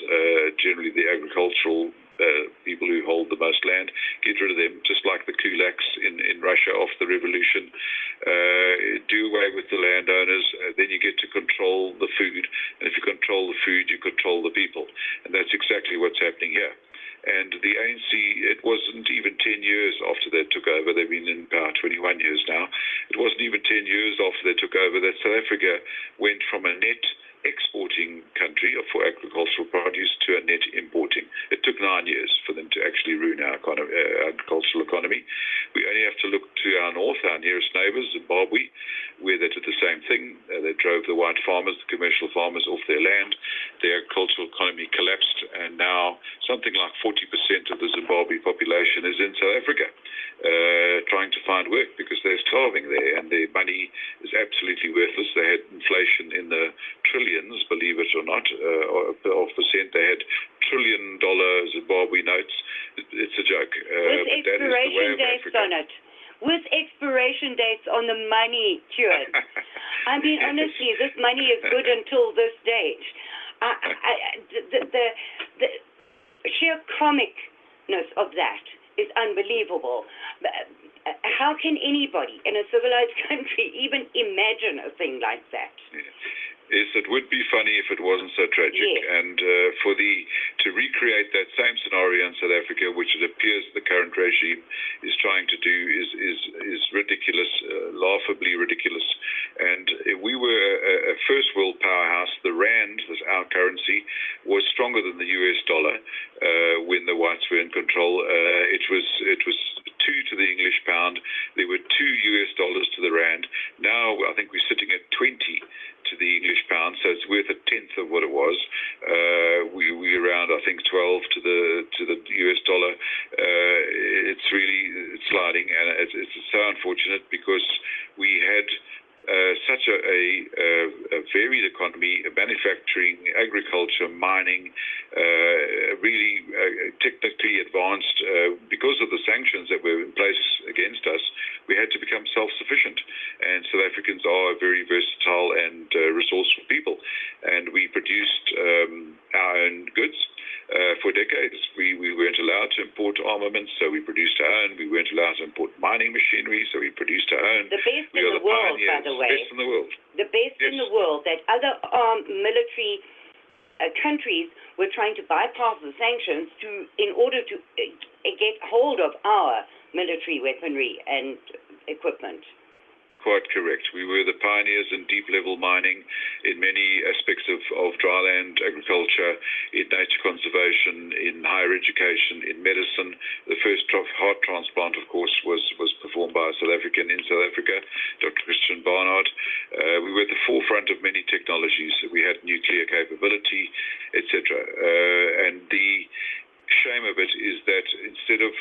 S4: generally the agricultural people who hold the most land, get rid of them, just like the kulaks in Russia after the revolution. Do away with the landowners, then you get to control the food. And if you control the food, you control the people. And that's exactly what's happening here. And the ANC, it wasn't even 10 years after they took over. They've been in power 21 years now. It wasn't even 10 years after they took over that South Africa went from a net exporting country for agricultural produce to a net importing. It took 9 years for them to actually ruin our agricultural economy. We only have to look to our north, our nearest neighbors, Zimbabwe, where they did the same thing. They drove the white farmers, the commercial farmers off their land. The agricultural economy collapsed, and now something like 40% of the Zimbabwe population is in South Africa, trying to find work because they're starving there, and their money is absolutely worthless. They had inflation in the trillions, believe it or not, of percent. They had $1 trillion Zimbabwe notes. It's a joke.
S3: With expiration dates on it. With expiration dates on the money, Cuan. I mean, honestly, this money is good until this date. The sheer comicness of that is unbelievable. How can anybody in a civilized country even imagine a thing like that?
S4: Yes, it would be funny if it wasn't so tragic.
S3: Yes.
S4: And to recreate that same scenario in South Africa, which it appears the current regime is trying to do, is ridiculous, laughably ridiculous. And we were a first world powerhouse. The rand, our currency, was stronger than the US dollar when the whites were in control. It was 2 to the English pound. There were 2 US dollars to the rand. Now I think we're sitting at 20 to the English pound, so it's worth a tenth of what it was. We around, I think, 12 to the US dollar. It's really sliding, and it's so unfortunate because we had such a varied economy, manufacturing, agriculture, mining, really technically advanced. Because of the sanctions that were in place against us, we had to become self-sufficient. And South Africans are a very versatile and resourceful people. And we produced our own goods. For decades, we weren't allowed to import armaments, so we produced our own. We weren't allowed to import mining machinery, so we produced our own.
S3: The best in the world, by the way.
S4: The best in the world.
S3: The best in the world, that other military countries were trying to bypass the sanctions in order to get hold of our military weaponry and equipment.
S4: Quite correct. We were the pioneers in deep-level mining, in many aspects of dryland agriculture, in nature conservation, in higher education, in medicine. The first heart transplant, of course, was performed by a South African in South Africa, Dr. Christian Barnard. We were at the forefront of many technologies. We had nuclear capability, etc. And the shame of it is that instead of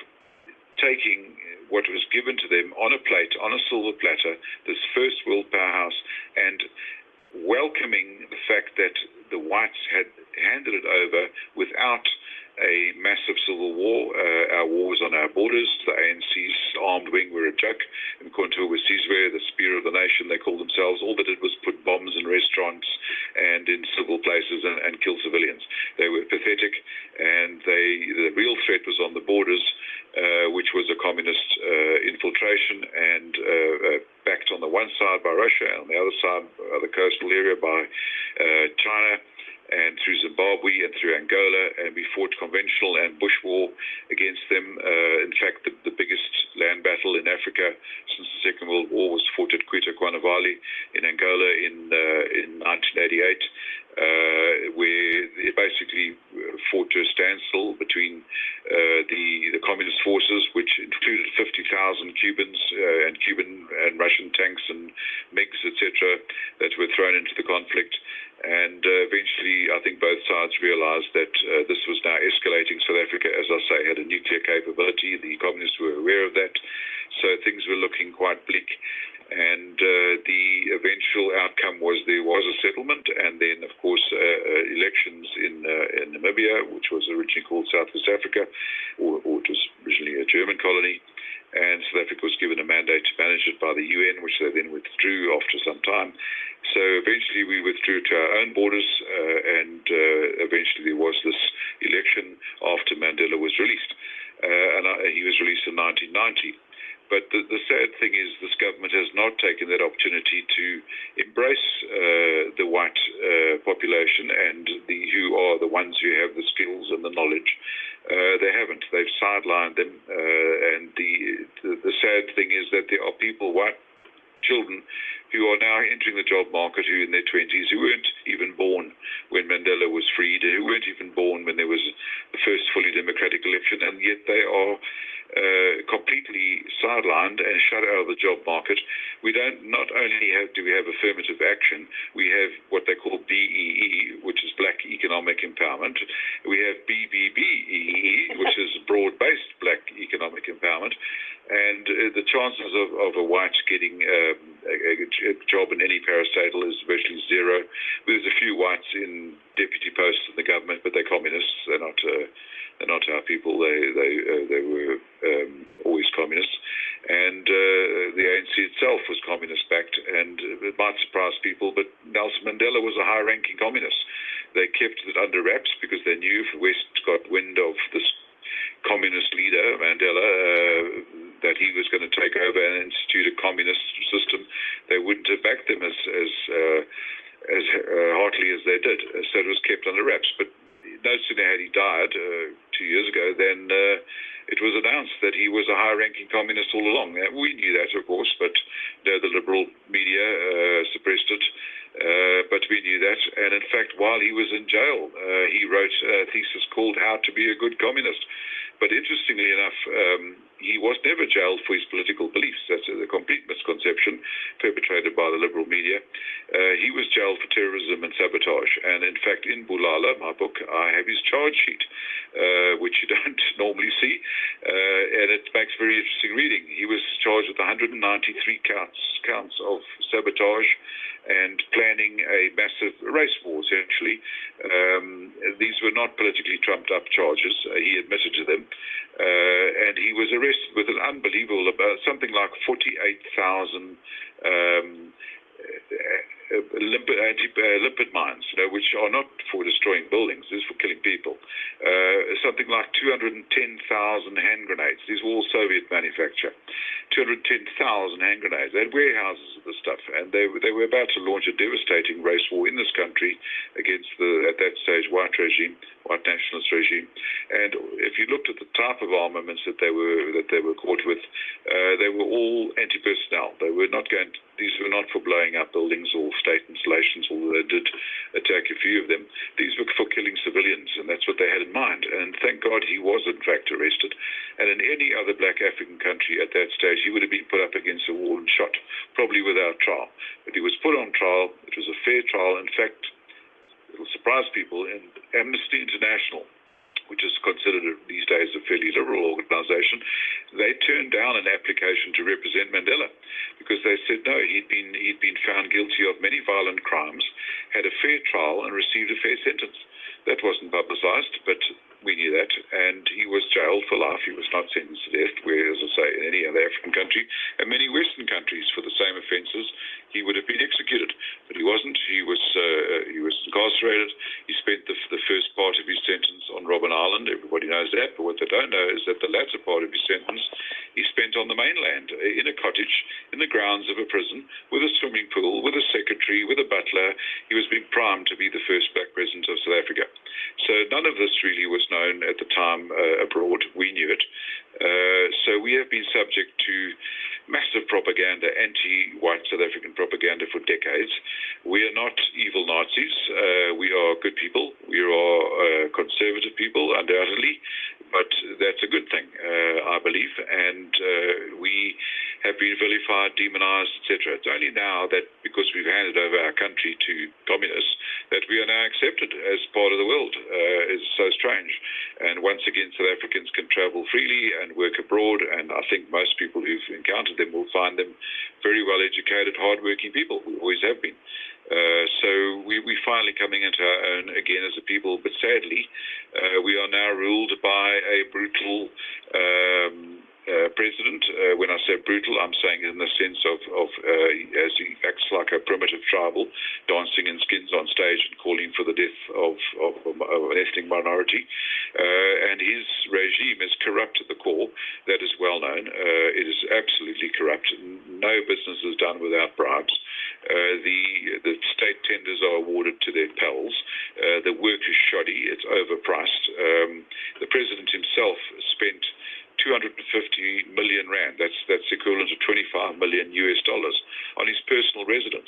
S4: taking what was given to them on a plate, on a silver platter, this first world powerhouse, and welcoming the fact that the whites had handed it over without a massive civil war. Our wars on our borders, the ANC's armed wing were a joke. In Cuan, the spear of the nation, they called themselves. All they did was put bombs in restaurants and in civil places and kill civilians. They were pathetic, and the real threat was on the borders, which was a communist infiltration, and backed on the one side by Russia, and on the other side, the coastal area, by China, and through Zimbabwe and through Angola, and we fought conventional and bush war against them. In fact, the biggest land battle in Africa since the Second World War was fought at Cuan in Angola in 1988. where it basically fought to a standstill between the communist forces, which included 50,000 Cubans and Cuban and Russian tanks and MiGs, etc., that were thrown into the conflict. And eventually, I think both sides realized that this was now escalating. South Africa, as I say, had a nuclear capability. The communists were aware of that. So things were looking quite bleak. And the eventual outcome was there was a settlement, and then, of course, elections in Namibia, which was originally called Southwest Africa, or it was originally a German colony. And South Africa was given a mandate to manage it by the UN, which they then withdrew after some time. So eventually we withdrew to our own borders, and eventually there was this election after Mandela was released. He was released in 1990. But the sad thing is this government has not taken that opportunity to embrace the white population and who are the ones who have the skills and the knowledge. They haven't. They've sidelined them. And the sad thing is that there are people, white children, who are now entering the job market, who in their 20s, who weren't even born when Mandela was freed, who weren't even born when there was the first fully democratic election, and yet they are completely sidelined and shut out of the job market. We not only do we have affirmative action, we have what they call BEE, which is Black Economic Empowerment. We have BBBEE, which is Broad-Based Black Economic Empowerment. And the chances of a white getting a job in any parastatal is virtually zero. There's a few whites in deputy posts in the government, but they're communists. They're not our people. They were always communists. And the ANC itself was communist-backed, and it might surprise people, but Nelson Mandela was a high-ranking communist. They kept it under wraps because they knew if the West got wind of this communist leader, Mandela, that he was going to take over and institute a communist system, they wouldn't have backed him as heartily as they did. So it was kept under wraps. But no sooner had he died 2 years ago than it was announced that he was a high-ranking communist all along. We knew that, of course, but the liberal media suppressed it. But we knew that. And in fact, while he was in jail, he wrote a thesis called How to Be a Good Communist. But interestingly enough, he was never jailed for his political beliefs. That's a complete misconception perpetrated by the liberal media. He was jailed for terrorism and sabotage. And in fact, in Bulala, my book, I have his charge sheet, which you don't normally see. And it makes very interesting reading. He was charged with 193 counts of sabotage and planning a massive race war, essentially. These were not politically trumped-up charges. He admitted to them. And he was arrested with an unbelievable, something like 48,000 limpet mines, which are not for destroying buildings, this is for killing people. Something like 210,000 hand grenades. These were all Soviet manufacture. 210,000 hand grenades. They had warehouses of the stuff, and they were about to launch a devastating race war in this country against the, at that stage, white nationalist regime. And if you looked at the type of armaments that they were caught with, they were all anti-personnel. They were not going. These were not for blowing up buildings or state installations, although they did attack a few of them. These were for killing civilians, and that's what they had in mind. And thank God he was, in fact, arrested. And in any other black African country at that stage, he would have been put up against a wall and shot, probably without trial. But he was put on trial. It was a fair trial. In fact, it will surprise people, in Amnesty International, which is considered these days a fairly liberal organization, they turned down an application to represent Mandela because they said no, he'd been found guilty of many violent crimes, had a fair trial, and received a fair sentence. That wasn't publicized, but we knew that, and he was jailed for life. He was not sentenced to death, where, as I say, in any other African country, and many Western countries, for the same offences, he would have been executed. But he wasn't. He was incarcerated. He spent the first part of his sentence on Robben Island. Everybody knows that, but what they don't know is that the latter part of his sentence he spent on the mainland, in a cottage, in the grounds of a prison, with a swimming pool, with a secretary, with a butler. He was being primed to be the first black president of South Africa. So none of this really was known at the time abroad. We knew it. So we have been subject to massive propaganda, anti-white South African propaganda for decades. We are not evil Nazis. We are good people. We are conservative people, undoubtedly, but that's a good thing, I believe. And we have been vilified, demonized, etc. It's only now that, because we've handed over our country to communists, that we are now accepted as part of the world. It's so strange. And once again, South Africans can travel freely and work abroad, and I think most people who've encountered them will find them very well-educated, hard-working people. We always have been. So we're finally coming into our own again as a people, but sadly, we are now ruled by a brutal president. When I say brutal, I'm saying in the sense of as he acts like a primitive tribal, dancing in skins on stage and calling for the death of an ethnic minority. And his regime is corrupt at the core. That is well known. It is absolutely corrupt. No business is done without bribes. The state tenders are awarded to their pals. The work is shoddy. It's overpriced. The president himself spent 250 million rand, that's equivalent to $25 million on his personal residence.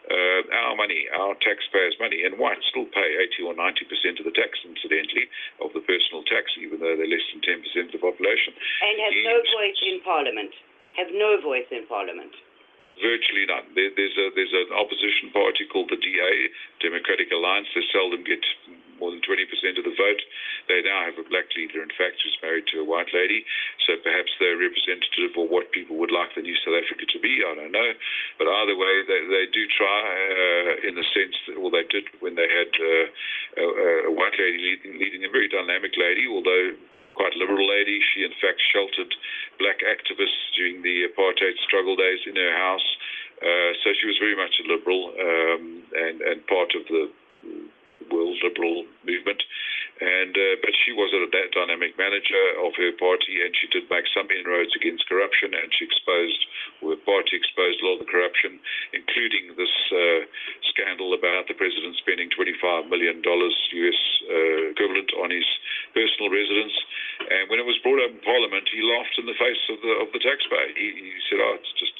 S4: Our money, our taxpayers' money, and whites still pay 80 or 90% of the tax, incidentally, of the personal tax, even though they're less than 10% of the population.
S3: And have no voice in Parliament. Have no voice in Parliament.
S4: Virtually none. There's an opposition party called the DA, Democratic Alliance. They seldom get more than 20% of the vote. They now have a black leader, in fact, who's married to a white lady. So perhaps they're representative of what people would like the new South Africa to be. I don't know. But either way, they do try in the sense that, well, they did when they had a white lady leading a very dynamic lady, although quite liberal lady. She, in fact, sheltered black activists during the apartheid struggle days in her house. So she was very much a liberal and part of the world liberal movement. But she was a dynamic manager of her party, and she did make some inroads against corruption, and she her party exposed a lot of the corruption, including this scandal about the president spending $25 million US equivalent on his personal residence. And when it was brought up in Parliament, he laughed in the face of the taxpayer. He said, "Oh, it's just,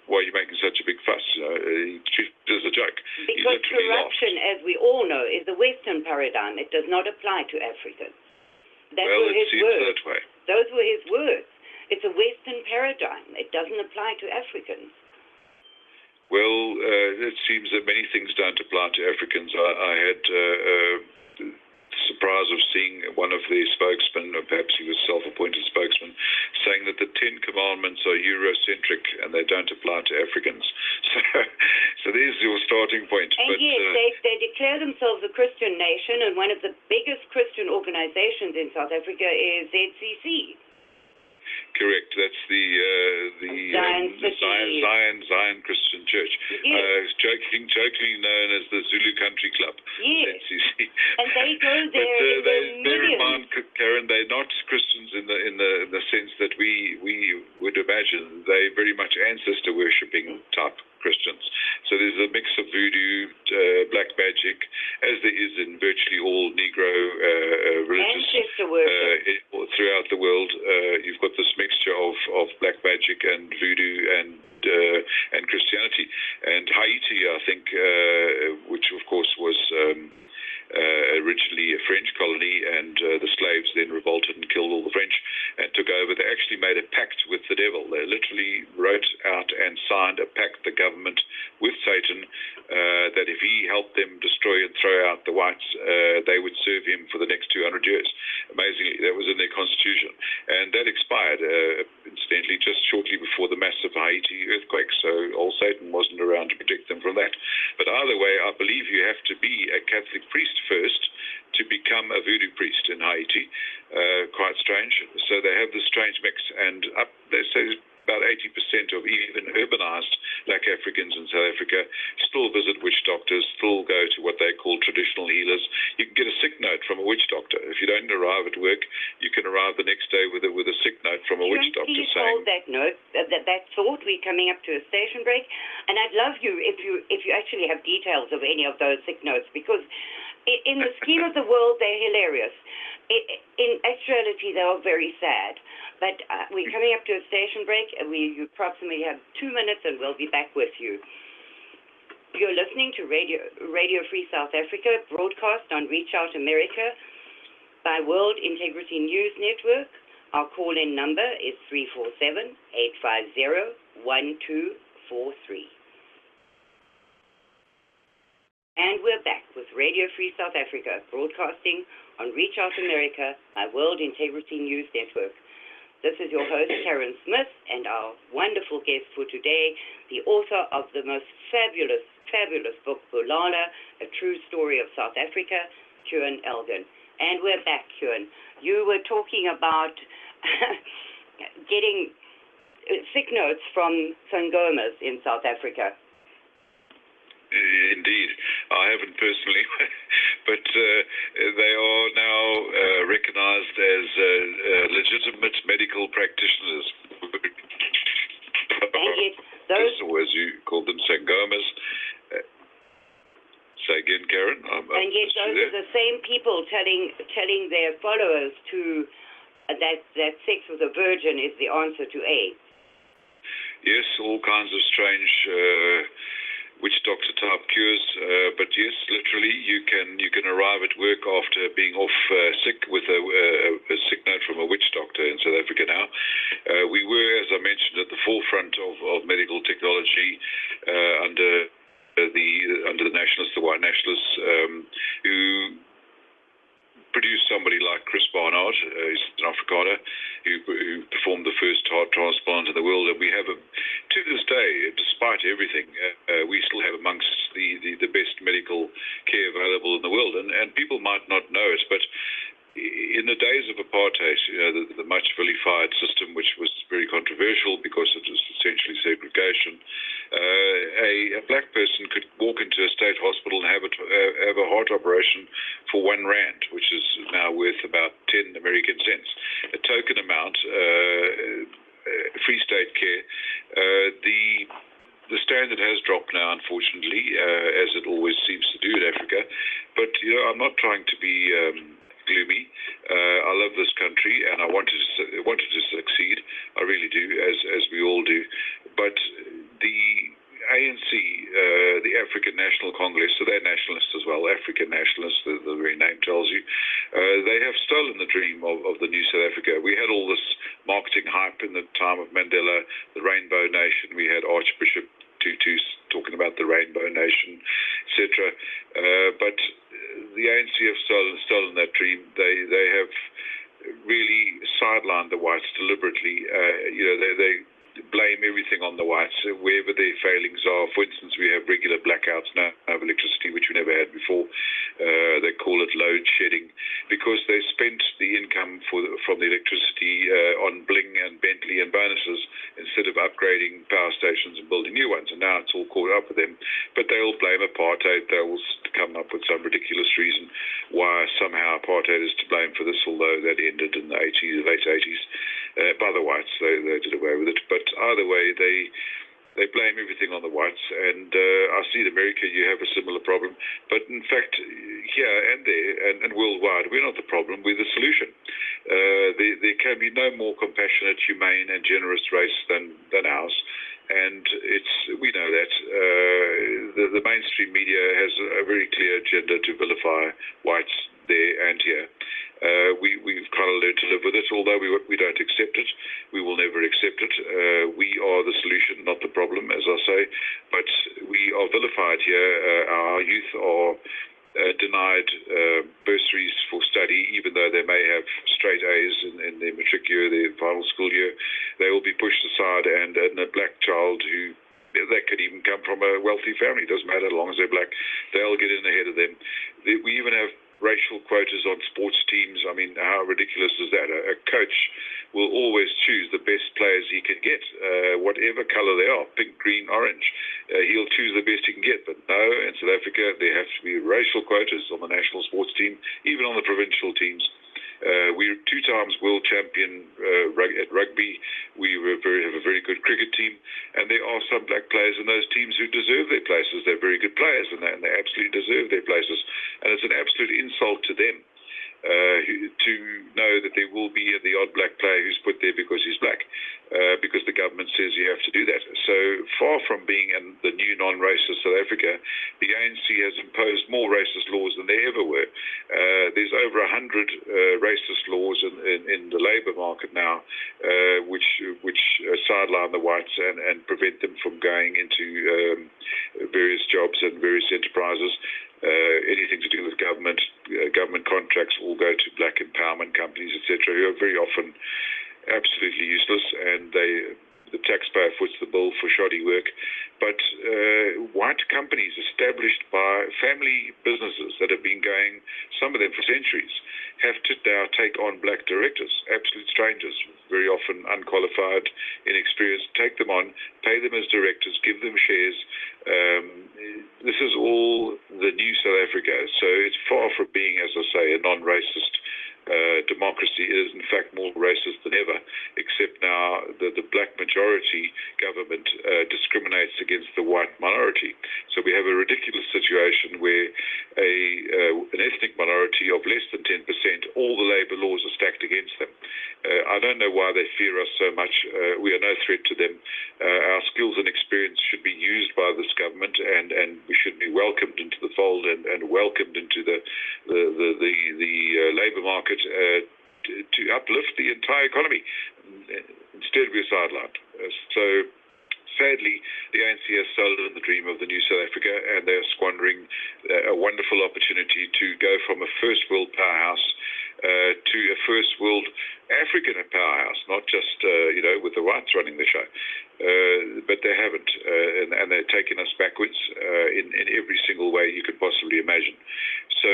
S4: why are you making such a big fuss?" He treated it as a joke.
S3: Because corruption, as we all know, is the Western paradigm. It does not apply to Africans.
S4: Well, it seems that way.
S3: Those were his words. It's a Western paradigm. It doesn't apply to Africans.
S4: Well, it seems that many things don't apply to Africans. I had the surprise of seeing one of the spokesmen, or perhaps he was self-appointed spokesman, saying that the 10 commandments are Eurocentric and they don't apply to Africans. So there's your starting point.
S3: And
S4: but,
S3: yes, they declare themselves a Christian nation, and one of the biggest Christian organizations in South Africa is ZCC.
S4: Correct. That's the Zion Christian Church.
S3: Yes.
S4: Jokingly known as the Zulu Country Club.
S3: Yes.
S4: ZCC.
S3: And they go there
S4: bear in mind, Karin, they're not Christians in the sense that we would imagine. They're very much ancestor worshipping type Christians. So there's a mix of voodoo, black magic, as there is in virtually all Negro religious throughout the world. You've got this mixture of black magic and voodoo and Christianity. And Haiti, I think, which of course was originally a French colony, and the slaves then revolted and killed all the French and took over. They actually made a pact with the devil. They literally wrote out and signed a pact, the government, with Satan, that if he helped them destroy and throw out the whites, they would serve him for the next 200 years. Amazingly, that was in their constitution. And that expired, incidentally, just shortly before the massive Haiti earthquake, so old Satan wasn't around to protect them from that. But either way, I believe you have to be a Catholic priest first to become a voodoo priest in Haiti. Quite strange. So they have this strange mix, and they say about 80% of even urbanized black Africans in South Africa still visit witch doctors, still go to what they call traditional healers. You can get a sick note from a witch doctor. If you don't arrive at work, you can arrive the next day with a sick note from a witch doctor saying...
S3: Hold that note, that thought. We're coming up to a station break, and I'd love you if you actually have details of any of those sick notes, because In the scheme of the world, they're hilarious. In actuality, they are very sad. But we're coming up to a station break, and we approximately have 2 minutes, and we'll be back with you. You're listening to Radio Free South Africa, broadcast on Reach Out America by World Integrity News Network. Our call-in number is 347-850-1243. And we're back with Radio Free South Africa, broadcasting on Reach Out America by World Integrity News Network. This is your host, Karin Smith, and our wonderful guest for today, the author of the most fabulous book, Bulala, A True Story of South Africa, Cuan Elgin. And we're back, Cuan. You were talking about getting sick notes from Sangomas in South Africa.
S4: Indeed. I haven't personally, but they are now recognized as legitimate medical practitioners.
S3: And yet those,
S4: or as you call them, Sangomas. Say again, Karin.
S3: And yet those are the same people telling their followers to that sex with a virgin is the answer to AIDS.
S4: Yes, all kinds of strange witch doctor type cures, but yes, literally you can arrive at work after being off sick with a sick note from a witch doctor in South Africa now. We were, as I mentioned, at the forefront of medical technology under the nationalists, the white nationalists, who produced somebody like Chris Barnard, he's an Afrikaner, who performed the first heart transplant in the world. And we have, to this day, despite everything, we still have amongst the best medical care available in the world. And people might not know it, but in the days of apartheid, the much vilified system, which was very controversial because it was essentially segregation, a black person could walk into a state hospital and have a heart operation for R1, which is now worth about 10 American cents. A token amount, free state care. The standard has dropped now, unfortunately, as it always seems to do in Africa. But I'm not trying to be gloomy. I love this country, and I wanted to succeed. I really do, as we all do. But the ANC, the African National Congress, so they're nationalists as well, African nationalists, the very name tells you, they have stolen the dream of the new South Africa. We had all this marketing hype in the time of Mandela, the Rainbow Nation. We had Archbishop Tutu talking about the Rainbow Nation, etc. But the ANC have stolen that dream. They have really sidelined the whites deliberately. They blame everything on the whites, wherever their failings are. For instance, we have regular blackouts now of electricity, which we never had before. They call it load shedding because they spent the income from the electricity on bling and Bentley and bonuses instead of upgrading power stations and building new ones. And now it's all caught up with them. But they will blame apartheid. They will come up with some ridiculous reason why somehow apartheid is to blame for this, although that ended in the late 80s by the whites. They did away with it. But either way, they blame everything on the whites, and I see in America you have a similar problem. But in fact, here and there and worldwide, we're not the problem, we're the solution. There can be no more compassionate, humane, and generous race than ours. And we know that. The mainstream media has a very clear agenda to vilify whites there and here. We've kind of learned to live with it, although we don't accept it. We will never accept it. We are the solution, not the problem, as I say. But we are vilified here. Our youth are denied bursaries for study, even though they may have straight A's in their matric year, their final school year. They will be pushed aside, and a black child that could even come from a wealthy family, doesn't matter as long as they're black, they'll get in ahead of them. We even have racial quotas on sports teams. I mean, how ridiculous is that? A coach will always choose the best players he can get, whatever color they are, pink, green, orange. He'll choose the best he can get. But no, in South Africa, there have to be racial quotas on the national sports team, even on the provincial teams. We're 2 times world champion at rugby. We have a very good cricket team, and there are some black players in those teams who deserve their places. They're very good players, and they absolutely deserve their places. And it's an absolute insult to them to know that there will be the odd black player who's put there because he's black, because the government says you have to do that. So far from being the new non-racist South Africa, the ANC has imposed more racist laws than there ever were. There's over 100 racist laws in the labour market now, which sideline the whites and prevent them from going into various jobs and various enterprises. Anything to do with government contracts all go to black empowerment companies, etc., who are very often absolutely useless, and the taxpayer foots the bill for shoddy work. But white companies established by family businesses that have been going, some of them for centuries, have to now take on black directors, absolute strangers, very often unqualified, inexperienced, take them on, pay them as directors, give them shares. This is all the new South Africa. So it's far from being, as I say, a non-racist democracy. It is in fact more racist than ever, except now the black majority government discriminates against the white minority. So we have a ridiculous situation where an ethnic minority of less than 10%, all the labour laws are stacked against them. I don't know why they fear us so much. We are no threat to them. Our skills and experience should be used by this government, and we should be welcomed into the fold and welcomed into the labour market to uplift the entire economy. Instead, we're sidelined. So sadly, the ANC has stolen the dream of the new South Africa, and they're squandering a wonderful opportunity to go from a first world powerhouse to a first world African powerhouse, not just with the whites running the show. But they haven't, and they're taking us backwards in every single way you could possibly imagine. So,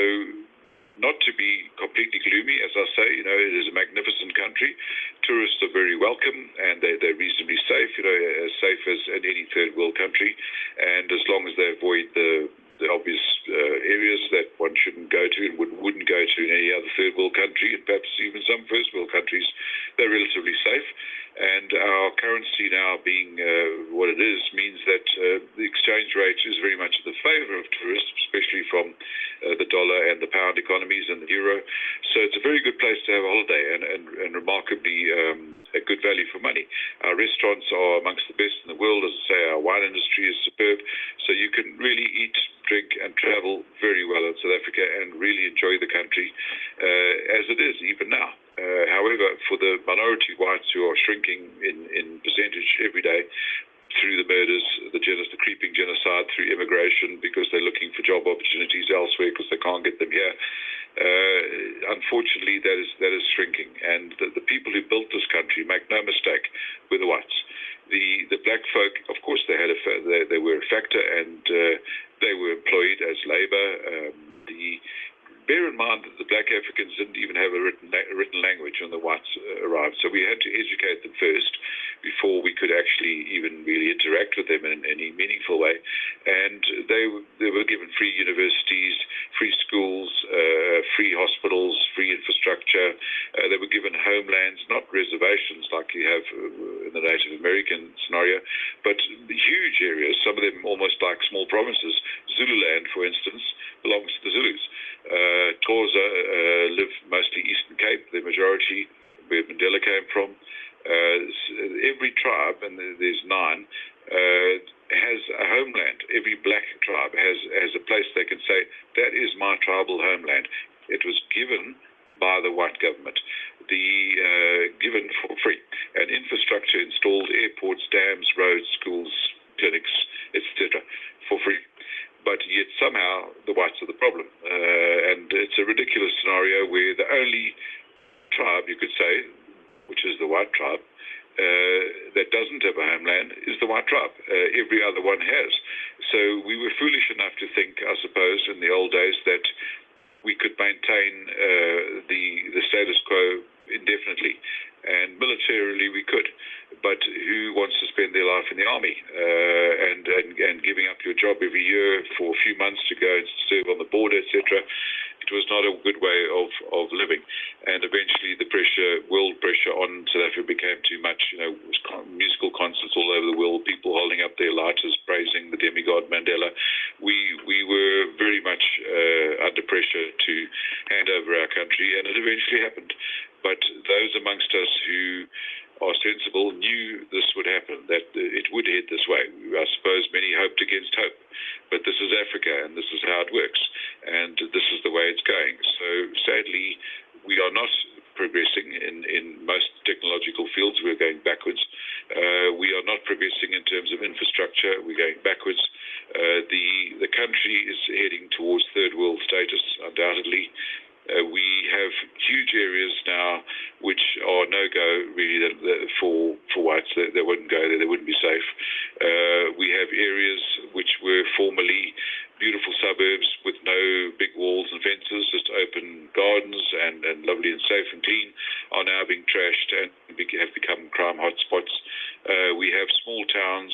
S4: not to be completely gloomy, as I say, it is a magnificent country. Tourists are very welcome, and they're reasonably safe, as safe as in any third world country. And as long as they avoid the obvious areas that one shouldn't go to and wouldn't go to in any other third world country, and perhaps even some first world countries, they're relatively safe. And our currency now being what it is means that the exchange rate is very much in the favour of tourists, especially from the dollar and the pound economies and the euro. So it's a very good place to have a holiday, and remarkably a good value for money. Our restaurants are amongst the best in the world. As I say, our wine industry is superb. So you can really eat, drink and travel very well in South Africa and really enjoy the country as it is even now. However, for the minority whites who are shrinking in percentage every day through the murders, the creeping genocide through immigration because they're looking for job opportunities elsewhere because they can't get them here, unfortunately that is shrinking. And the people who built this country, make no mistake, were the whites. The black folk, of course, they were a factor, and they were employed as labor. Bear in mind that the black Africans didn't even have a written language when the whites arrived. So we had to educate them first before we could actually even really interact with them in any meaningful way. And they were given free universities, free schools, free hospitals, free infrastructure. They were given homelands, not reservations like you have in the Native American scenario, but huge areas, some of them almost like small provinces. Zululand, for instance, belongs to the Zulus. Xhosa live mostly Eastern Cape, the majority, where Mandela came from. Every tribe, and there's 9, has a homeland. Every black tribe has a place they can say, that is my tribal homeland. It was given by the white government, given for free. And infrastructure installed, airports, dams, roads, schools, clinics, etc., for free. But yet somehow the whites are the problem. And it's a ridiculous scenario where the only tribe, you could say, which is the white tribe, that doesn't have a homeland is the white tribe. Every other one has. So we were foolish enough to think, I suppose, in the old days that we could maintain the status quo indefinitely. And militarily we could, but who wants to spend their life in the army and giving up your job every year for a few months to go and serve on the border, etc.? It was not a good way of living, and eventually the world pressure on South Africa became too much. Musical concerts all over the world, people holding up their lighters, praising the demigod Mandela. We were very much under pressure to hand over our country, and it eventually happened. But those amongst us who are sensible knew this would happen, that it would head this way. I suppose many hoped against hope, but this is Africa, and this is how it works, and this is the way it's going. So sadly, we are not progressing in most technological fields. We're going backwards. We are not progressing in terms of infrastructure. We're going backwards. The country is heading towards third world status, undoubtedly. We have huge areas now which are no-go, really, for whites. They wouldn't go there. They wouldn't be safe. We have areas which were formerly beautiful suburbs with no big walls and fences, just open gardens and lovely and safe and clean, are now being trashed and have become crime hotspots. We have small towns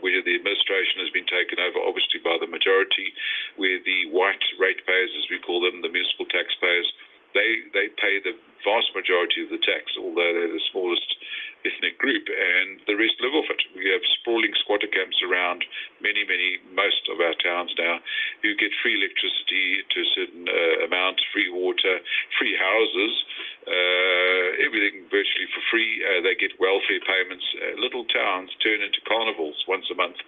S4: where the administration has been taken over, obviously, by the majority, where the white ratepayers, as we call them, the municipal taxpayers, they pay the vast majority of the tax, although they're the smallest ethnic group, and the rest live off it. We have sprawling squatter camps around most of our towns now, who get free electricity to a certain amount, free water, free houses, everything virtually for free. They get welfare payments. Little towns turn into carnivals once a month,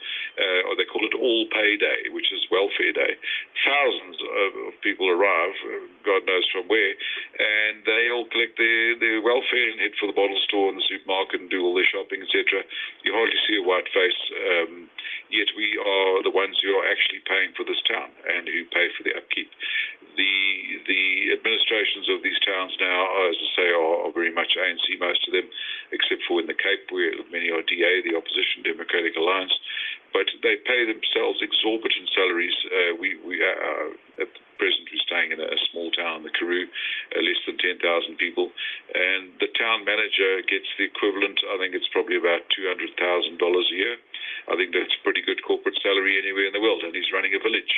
S4: or they call it All Pay Day, which is Welfare Day. Thousands of people arrive, God knows from where, and they all collect their welfare and head for the bottle store and the supermarket and do all their shopping, etc. You hardly see a white face, yet we are the ones who are actually paying for this town and who pay for the upkeep. The administrations of these towns now, as I say, are very much ANC, most of them, except for in the Cape, where many are DA, the Opposition Democratic Alliance. But they pay themselves exorbitant salaries. At present, we're staying in a small town, the Karoo, less than 10,000 people, and the town manager gets the equivalent, I think it's probably about $200,000 a year. I think that's a pretty good corporate salary anywhere in the world, and he's running a village.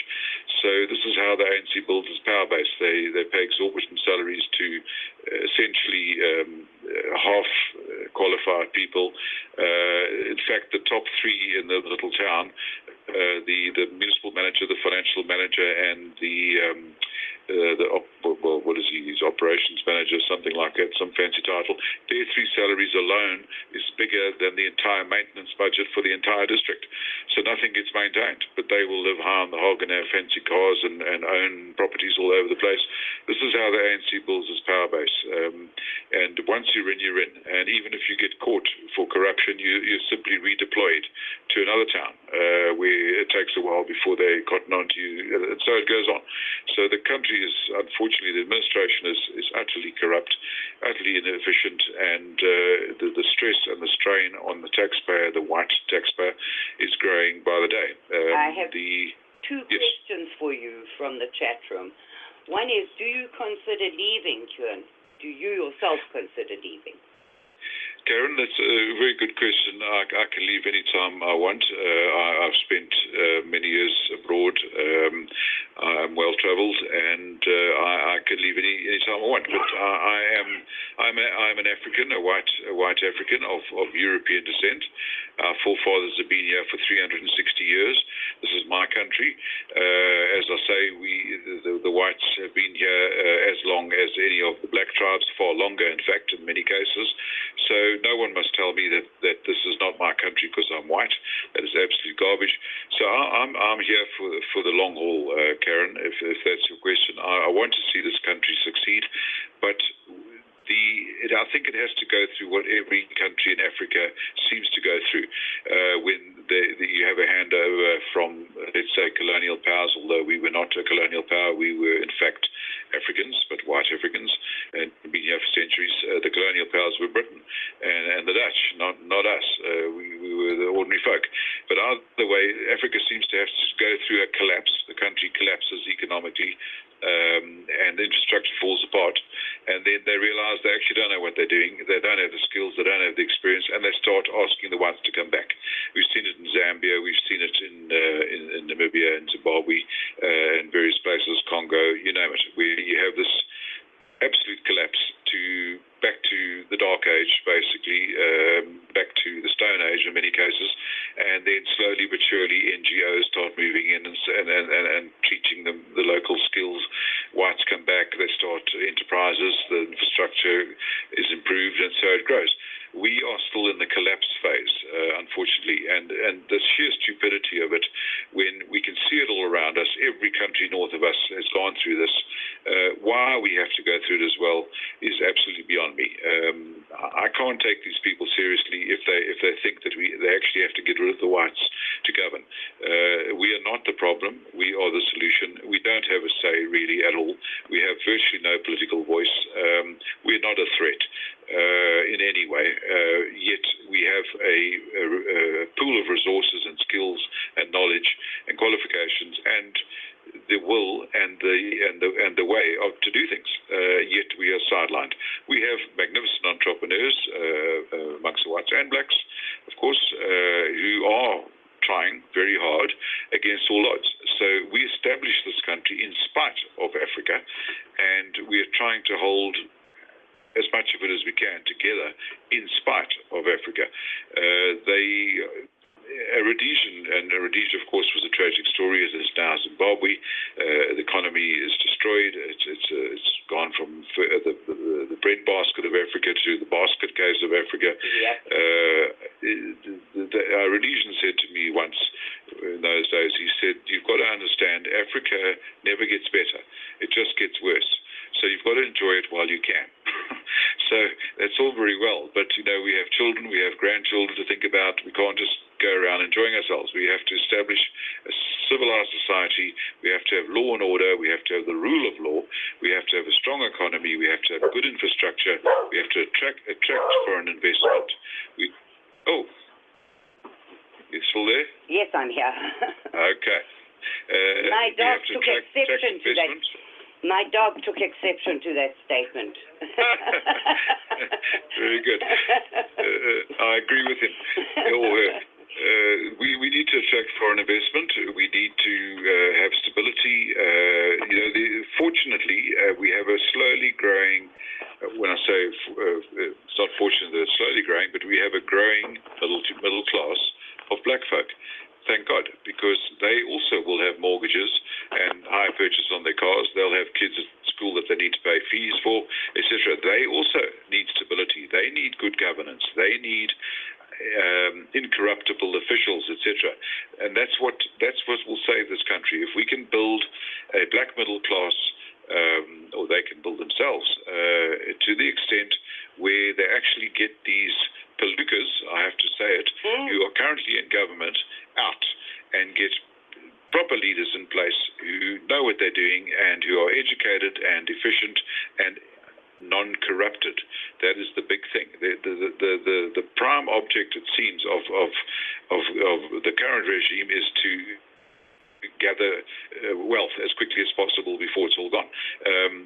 S4: So this is how the ANC builds its power base. They pay exorbitant salaries to essentially half-qualified people. In fact, the top three in the little town, the municipal manager, the financial manager, and what is he? His operations manager, something like that, some fancy title. Their three salaries alone is bigger than the entire maintenance budget for the entire district. So nothing gets maintained, but they will live high on the hog and have fancy cars and own properties all over the place. This is how the ANC builds its power base. And once you're in, you're in. And even if you get caught for corruption, you're simply redeployed to another town where it takes a while before they cotton on to you, and so it goes on. So the country is, unfortunately, the administration is utterly corrupt, utterly inefficient, and the stress and the strain on the taxpayer, the white taxpayer, is growing by the day.
S3: I have two questions for you from the chat room. One is, do you consider leaving, Cuan? Do you yourself consider leaving?
S4: Karin, that's a very good question. I can leave any time I want. I've spent many years abroad. I'm well travelled, and I can leave any time I want. But I'm an African, a white African of European descent. Our forefathers have been here for 360 years. This is my country. As I say, the whites have been here as long as any of the black tribes, far longer, in fact, in many cases. So no one must tell me that this is not my country because I'm white. That is absolute garbage. So I'm here for the long haul, Karin, if that's your question. I want to see this country succeed, but I think it has to go through what every country in Africa seems to go through when you have a handover from, let's say, colonial powers, although we were not a colonial power. We were, in fact, Africans, but white Africans, and been here for centuries. The colonial powers were Britain and the Dutch, not us. We were the ordinary folk. But either way, Africa seems to have to go through a collapse. The country collapses economically, and the infrastructure falls apart, and then they realize they actually don't know what they're doing. They don't have the skills, they don't have the experience, and they start asking the whites to come back. We've seen it in Zambia, we've seen it in Namibia and Zimbabwe, and various places, Congo, you name it, where surely NGOs start moving in and teaching them the local skills. Whites come back, they start enterprises, the infrastructure is improved, and so it grows. We are still in the collapse phase, unfortunately, and the sheer stupidity of it, when we can see it all around us, every country north of us has gone through this. Why we have to go through it as well is absolutely beyond me. I can't take these people seriously if they think that they actually have to get rid of the whites to govern. We are not the problem. We are the solution. We don't have a say really at all. We have virtually no political voice. We're not a threat in any way. Yet we have a pool of resources and skills and knowledge and qualifications and the will and the way to do things. Yet we are sidelined. We have magnificent entrepreneurs amongst the whites and blacks, of course, who are trying very hard against all odds. So we established this country in spite of Africa, and we are trying to hold as much of it as we can together in spite of Africa. Rhodesia, of course, was a tragic story, as is now Zimbabwe. The economy is destroyed. It's gone from the breadbasket of Africa to the basket case of Africa. Our Rhodesian said to me once in those days, he said, "You've got to understand, Africa never gets better. It just gets worse. So you've got to enjoy it while you can." So that's all very well, but we have children, we have grandchildren to think about. We can't just go around enjoying ourselves. We have to establish a civilized society. We have to have law and order. We have to have the rule of law. We have to have a strong economy. We have to have good infrastructure. We have to attract foreign investment. You still there?
S3: Yes, I'm here.
S4: Okay.
S3: My dog took exception to that. My dog took exception to that statement.
S4: Very good. I agree with him. Or her. We need to attract foreign investment. We need to have stability. Fortunately, we have a slowly growing. When I say it's not fortunate that it's slowly growing, but we have a growing middle class of black folk. Thank God, because they also will have mortgages and hire purchase on their cars. They'll have kids at school that they need to pay fees for, etc. They also need stability. They need good governance. They need incorruptible officials, etc. And that's what will save this country. If we can build a black middle class, or they can build themselves to the extent where they actually get these palookas, I have to say it, who are currently in government out and get proper leaders in place who know what they're doing and who are educated and efficient and non-corrupted. That is the big thing. The prime object, it seems, of the current regime is to gather wealth as quickly as possible before it's all gone.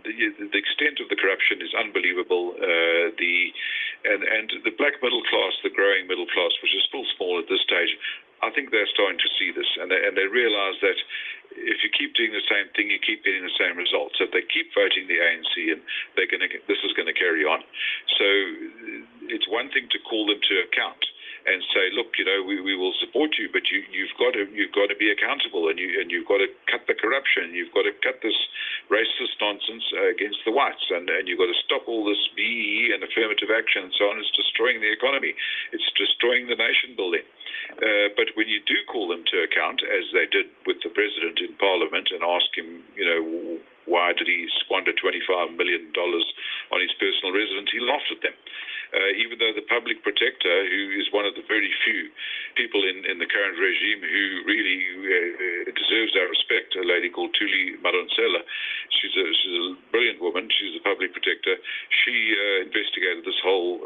S4: The extent of the corruption is unbelievable. And the black middle class, the growing middle class, which is still small at this stage, I think they're starting to see this, and they realize that if you keep doing the same thing, you keep getting the same results. So if they keep voting the ANC, and this is going to carry on. So it's one thing to call them to account and say, look, we will support you, but you've got to be accountable, and you've got to cut the corruption, you've got to cut this racist nonsense against the whites, and you've got to stop all this BEE and affirmative action and so on. It's destroying the economy, it's destroying the nation building. But when you do call them to account, as they did with the president in Parliament, and ask him, why did he squander $25 million on his personal residence, he laughed at them. Even though the public protector, who is one of the very few people in the current regime who really deserves our respect, a lady called Thuli Madonsela, she's a brilliant woman. She's a public protector. She investigated this whole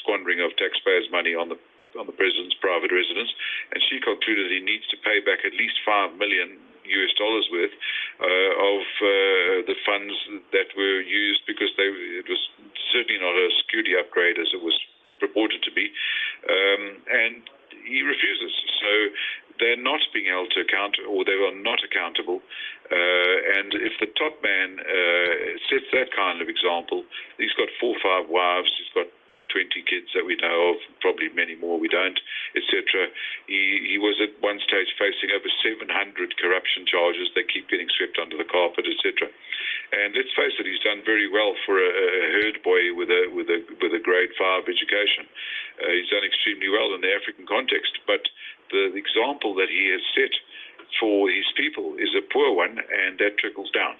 S4: squandering of taxpayers' money on the president's private residence, and she concluded he needs to pay back at least $5 million worth of the funds that were used, because it was certainly not a security upgrade as it was purported to be, and he refuses. So they're not being held to account, or they are not accountable. And if the top man sets that kind of example, he's got 4 or 5 wives, he's got 20 kids that we know of, probably many more we don't, etc. He was at one stage facing over 700 corruption charges. They keep getting swept under the carpet, etc. And let's face it, he's done very well for a herd boy with a grade 5 education. He's done extremely well in the African context, but the example that he has set for his people is a poor one, and that trickles down.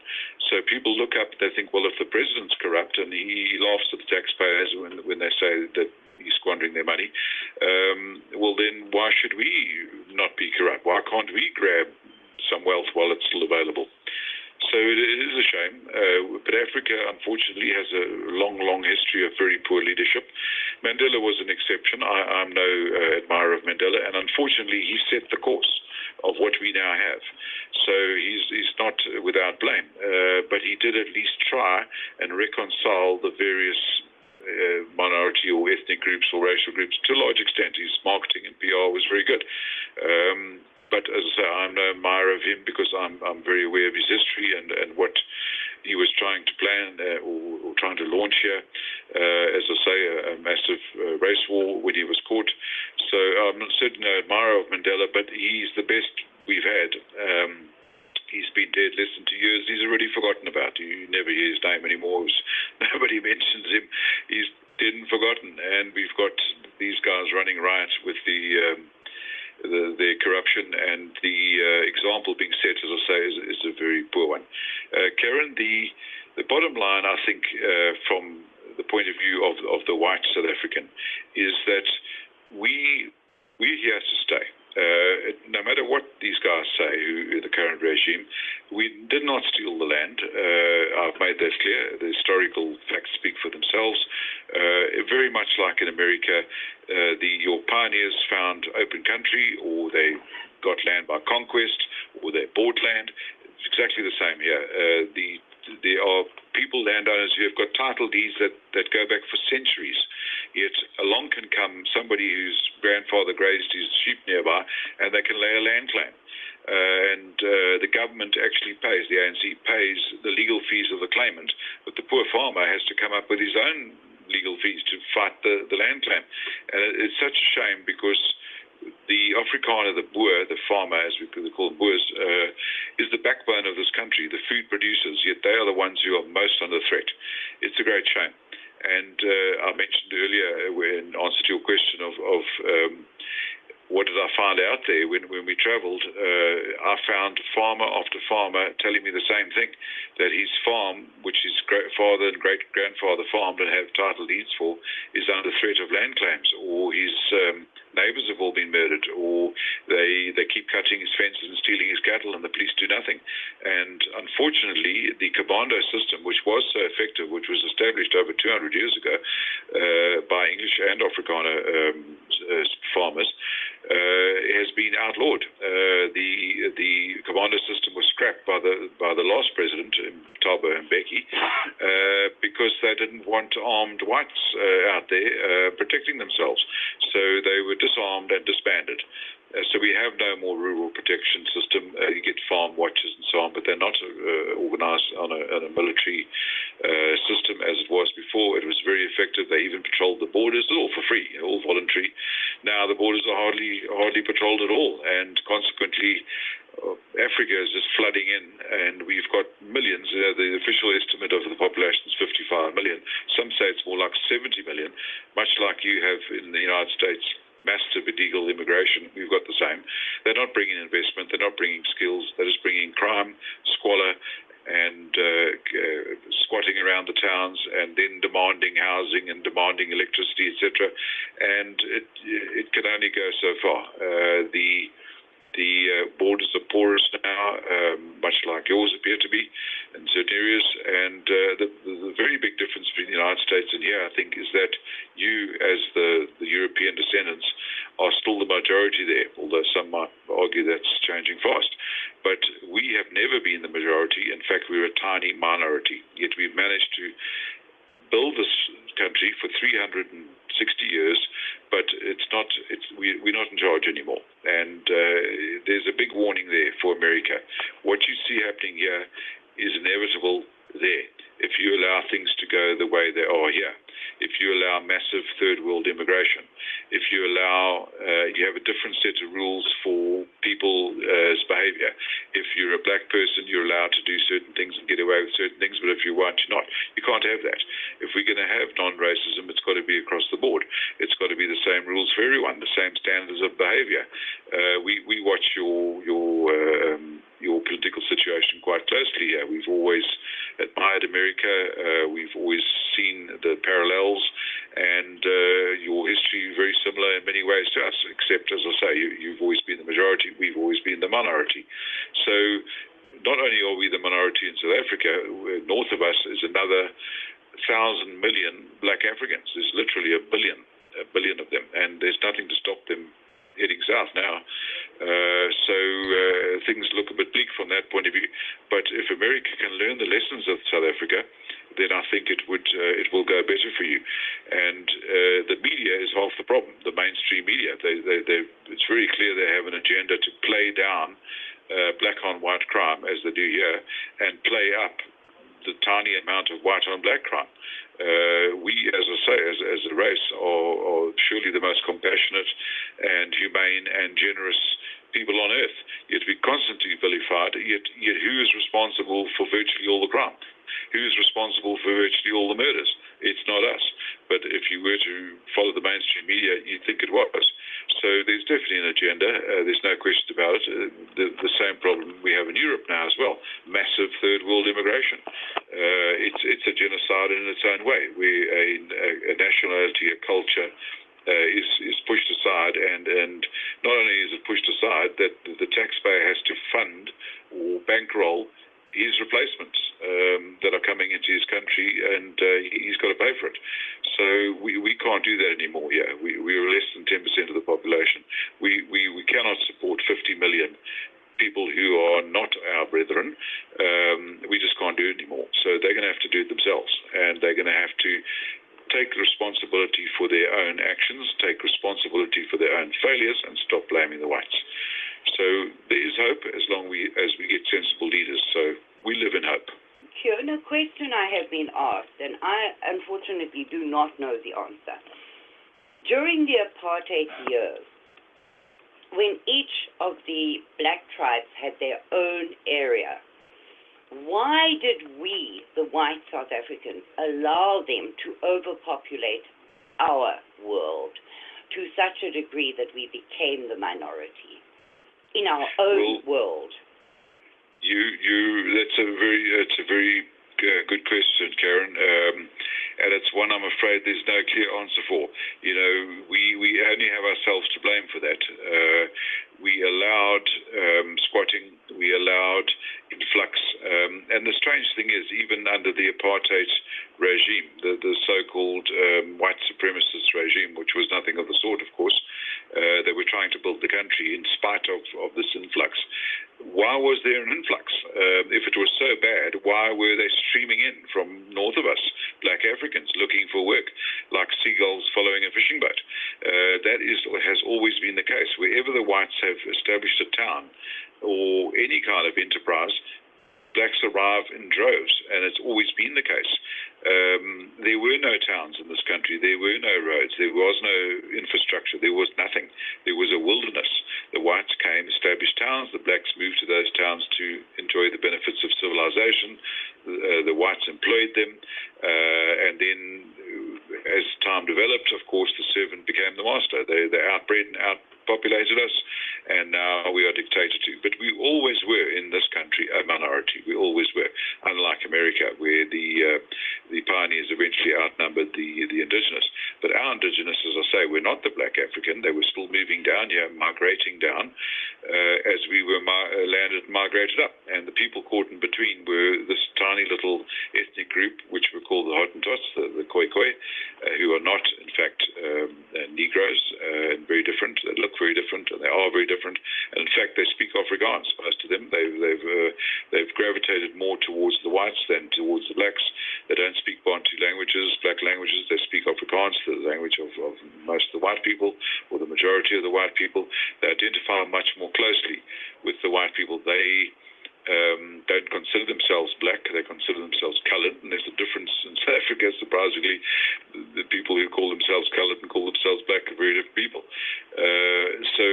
S4: So people look up, they think, well, if the president's corrupt, and he laughs at the taxpayers when they say that he's squandering their money, well, then why should we not be corrupt? Why can't we grab some wealth while it's still available? So it is a shame, but Africa, unfortunately, has a long, long history of very poor leadership. Mandela was an exception. I'm no admirer of Mandela, and unfortunately, he set the course of what we now have. So he's not without blame, but he did at least try and reconcile the various minority or ethnic groups or racial groups to a large extent. His marketing and PR was very good. But as I say, I'm no admirer of him because I'm very aware of his history and what he was trying to plan or trying to launch here. As I say, a massive race war when he was caught. So I'm certainly no admirer of Mandela, but he's the best we've had. He's been dead less than 2 years. He's already forgotten about. You never hear his name anymore. Nobody mentions him. He's dead and forgotten. And we've got these guys running riot with their corruption, and the example being set, as I say, is a very poor one. Karin, the bottom line, I think, from the point of view of the white South African, is that we're here to stay. No matter what these guys say, the current regime, we did not steal the land. I've made that clear. The historical facts speak for themselves. Very much like in America, your pioneers found open country, or they got land by conquest, or they bought land. It's exactly the same here. There are people, landowners, who have got title deeds that go back for centuries. Yet along can come somebody whose grandfather grazed his sheep nearby, and they can lay a land claim. And the government actually pays, the ANC pays the legal fees of the claimant, but the poor farmer has to come up with his own legal fees to fight the land claim. And it's such a shame because the Afrikaner, the Boer, the farmer, as we call them Boers, is the backbone of this country, the food producers, yet they are the ones who are most under threat. It's a great shame. And I mentioned earlier, in answer to your question of what did I find out there when we travelled, I found farmer after farmer telling me the same thing, that his farm, which his father and great-grandfather farmed and have title deeds for, is under threat of land claims, or his neighbours have all been murdered, or they keep cutting his fences and stealing his cattle, and the police do nothing. And unfortunately, the commando system, which was so effective, which was established over 200 years ago by English and Afrikaner farmers, has been outlawed. The commando system was scrapped by the last president, Thabo Mbeki, because they didn't want armed whites out there protecting themselves. So they were disarmed and disbanded. So we have no more rural protection system. You get farm watches and so on, but they're not organized on a military system as it was before. It was very effective. They even patrolled the borders, all for free, all voluntary. Now the borders are hardly patrolled at all, and consequently Africa is just flooding in, and we've got millions. The official estimate of the population is 55 million. Some say it's more like 70 million, much like you have in the United States. Massive illegal immigration, we've got the same. They're not bringing investment, they're not bringing skills, they're just bringing crime, squalor, and squatting around the towns, and then demanding housing and demanding electricity, etc. And it can only go so far. The borders are porous now, much like yours appear to be in certain areas. And the very big difference between the United States and here, I think, is that you, as the European descendants, are still the majority there, although some might argue that's changing fast. But we have never been the majority. In fact, we're a tiny minority, yet we've managed to build this country for 360 years, but we're not in charge anymore. And there's a big warning there for America. What you see happening here is inevitable there if you allow things to go the way they are here. If you allow massive massive third world immigration. If you allow, you have a different set of rules for people's behavior. If you're a black person, you're allowed to do certain things and get away with certain things, but if you're white, you're not. You can't have that. If we're going to have non-racism, it's got to be across the board. It's got to be the same rules for everyone, the same standards of behavior. We watch your political situation quite closely here. We've always admired America. We've always seen the parallels, and your history is very similar in many ways to us, except, as I say, you've always been the majority. We've always been the minority. So not only are we the minority in South Africa, north of us is another 1,000 million black Africans. There's literally a billion of them, and there's nothing to stop them heading south now. So things look a bit bleak from that point of view. But if America can learn the lessons of South Africa, then I think it will go better for you. And the media is half the problem. The mainstream media, it's very clear they have an agenda to play down black on white crime, as they do here, and play up the tiny amount of white on black crime. We, as I say, as a race, are surely the most compassionate and humane and generous people on earth. Yet we constantly vilified. Yet who is responsible for virtually all the crime? Who is responsible for virtually all the murders? It's not us. But if you were to follow the mainstream media, you'd think it was. So there's definitely an agenda. There's no question about it. The same problem we have in Europe now as well. Massive third world immigration. It's a genocide in its own way, where a nationality, a culture is pushed aside, and not only is it pushed aside, that the taxpayer has to fund or bankroll his replacements that are coming into his country, and he's got to pay for it. So we can't do that anymore. Yeah, we're less than 10% of the population. We cannot support 50 million people who are not our brethren. We just can't do it anymore. So they're going to have to do it themselves, and they're going to have to take responsibility for their own actions, take responsibility for their own failures, and stop blaming the whites. So there is hope as long as we get sensible leaders. So we live in hope.
S3: Cuan, a question I have been asked, and I unfortunately do not know the answer. During the apartheid years, when each of the black tribes had their own area, why did we, the white South Africans, allow them to overpopulate our world to such a degree that we became the minority in our own world?
S4: It's a very good question, Karin, and it's one I'm afraid there's no clear answer for. You know, we only have ourselves to blame for that. We allowed squatting, we allowed influx, and the strange thing is, even under the apartheid regime, the so-called white supremacist regime, which was nothing of the sort, of course, they were trying to build the country in spite of this influx. Why was there an influx? If it was so bad, why were they streaming in from north of us, black Africans, looking for work, like seagulls following a fishing boat? That has always been the case. Wherever the whites have established a town or any kind of enterprise, blacks arrive in droves, and it's always been the case. There were no towns in this country. There were no roads. There was no infrastructure. There was nothing. There was a wilderness. The whites came, established towns. The blacks moved to those towns to enjoy the benefits of civilization. The whites employed them. And then, as time developed, of course, the servant became the master. They outbred and outpopulated us, and now we are dictated to. But we always were, in this country, a minority. We always were, unlike America, where the pioneers eventually outnumbered the indigenous. But our indigenous, as I say, were not the black African. They were still moving down here, migrating down, as we were landed and migrated up. And the people caught in between were this tiny little ethnic group, which were called the Hottentots, the Khoikhoi, who are not, in fact, Negroes, and very different. They look very different, and they are very different. And in fact, they speak Afrikaans, most of them. They've gravitated more towards the whites than towards the blacks. They don't speak Bantu languages, black languages. They speak Afrikaans, the language of most of the white people, or the majority of the white people. They identify much more closely with the white people. They don't consider themselves black, they consider themselves coloured, and there's a difference in South Africa, surprisingly. The people who call themselves coloured and call themselves black are very different people. So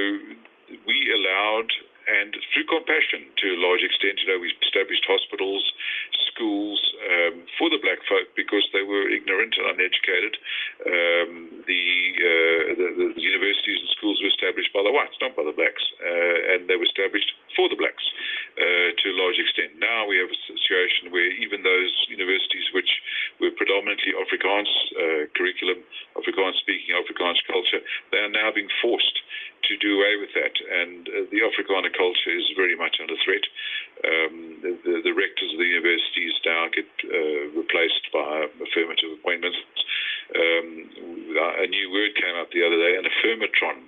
S4: we allowed, and through compassion to a large extent, we established hospitals, schools for the black folk because they were ignorant and uneducated. The universities and schools were established by the whites, not by the blacks, and they were established for the blacks to a large extent. Now we have a situation where even those universities which were predominantly Afrikaans curriculum, Afrikaans speaking, Afrikaans culture, they are now being forced to do away with that, and the Afrikaner culture is very much under threat. The rectors of the universities now get replaced by affirmative appointments. A new word came out the other day, an affirmatron.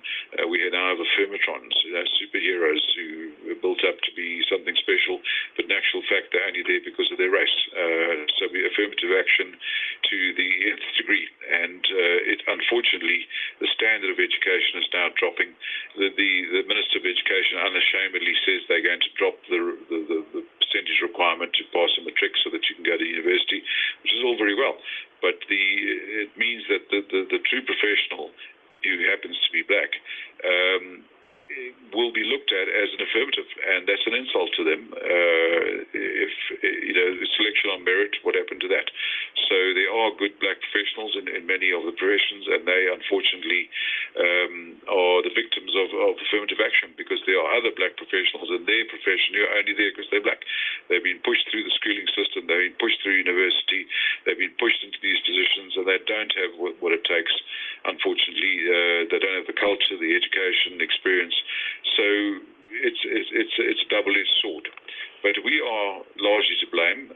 S4: We now have affirmatrons, superheroes who are built up to be something special, but in actual fact they're only there because of their race. So we affirmative action to the nth degree, and unfortunately the standard of education is now dropping. The Minister of Education unashamedly says they're going to drop the percentage requirement to pass a matric so that you can go to university, which is all very well. But it means that the true professional who happens to be black will be looked at as an affirmative, and that's an insult to them. If selection on merit, what happened to that? So there are good black professionals in many of the professions, and they unfortunately are the victims of affirmative action, because there are other black professionals in their profession who are only there because they're black. They've been pushed through the schooling system, they've been pushed through university, they've been pushed into these positions, and they don't have what it takes. Unfortunately, they don't have the culture, the education, the experience. So it's a double-edged sword. But we are largely to blame.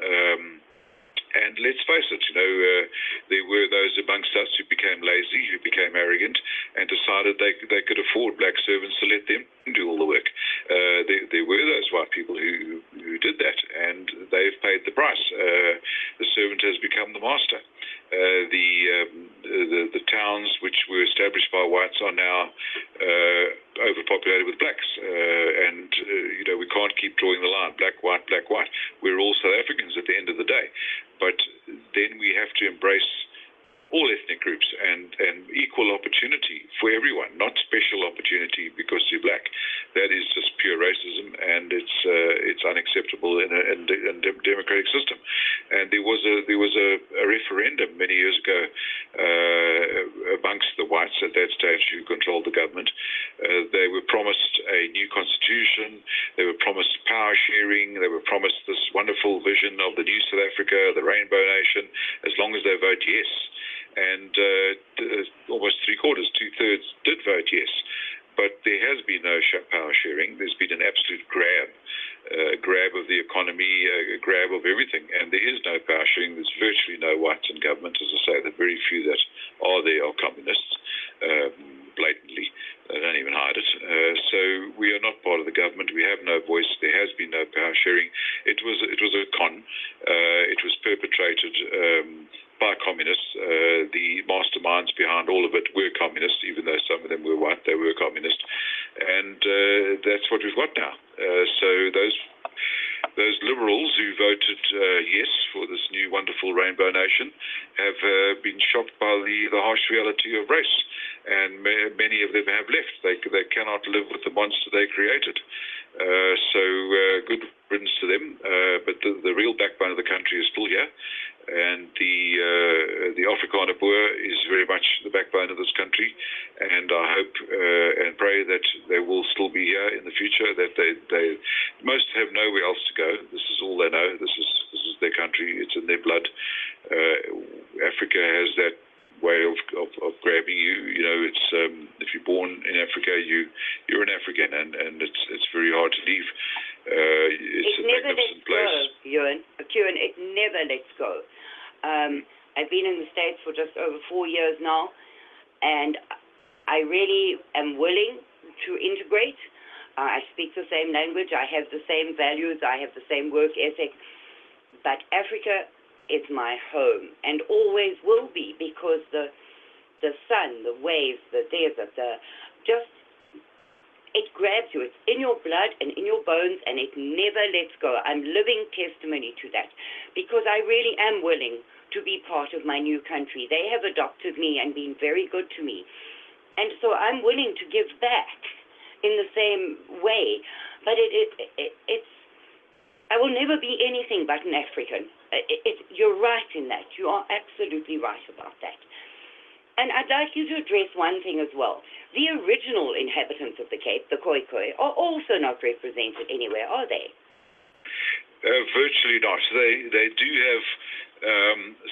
S4: And let's face it, there were those amongst us who became lazy, who became arrogant, and decided they could afford black servants to let them do all the work. There were those white people who did that, and they've paid the price. The servant has become the master. The towns which were established by whites are now overpopulated with blacks, and we can't keep drawing the line black, white, black, white. We're all South Africans at the end of the day, but then we have to embrace all ethnic groups and equal opportunity for everyone, not special opportunity because you're black. That is just pure racism, and it's unacceptable in a democratic system. And there was a referendum many years ago amongst the whites at that stage who controlled the government. They were promised a new constitution. They were promised power sharing. They were promised this wonderful vision of the new South Africa, the Rainbow Nation, as long as they vote yes. And almost three-quarters, two-thirds did vote yes. But there has been no power sharing. There's been an absolute grab of the economy, a grab of everything. And there is no power sharing. There's virtually no whites in government. As I say, the very few that are there are communists, blatantly. They don't even hide it. So we are not part of the government. We have no voice. There has been no power sharing. It was a con. It was perpetrated by communists. The masterminds behind all of it were communists, even though some of them were white, they were communist. And that's what we've got now. So those liberals who voted yes for this new wonderful Rainbow Nation have been shocked by the harsh reality of race. And many of them have left. They cannot live with the monster they created. So good riddance to them. But the real backbone of the country is still here. And the Afrikaner Boer is very much the backbone of this country, and I hope and pray that they will still be here in the future. That they most have nowhere else to go. This is all they know. This is their country. It's in their blood. Africa has that way of grabbing you. It's if you're born in Africa, you're an African, and it's very hard to leave. It's a magnificent place.
S3: Cuan, it never lets go. I've been in the States for just over 4 years now, and I really am willing to integrate. I speak the same language. I have the same values. I have the same work ethic. But Africa is my home and always will be, because the sun, the waves, the desert, just it grabs you. It's in your blood and in your bones, and it never lets go. I'm living testimony to that, because I really am willing to be part of my new country. They have adopted me and been very good to me. And so I'm willing to give back in the same way. But it's I will never be anything but an African. You're right in that. You are absolutely right about that. And I'd like you to address one thing as well. The original inhabitants of the Cape, the Khoikhoi, are also not represented anywhere, are they?
S4: Virtually not. They do have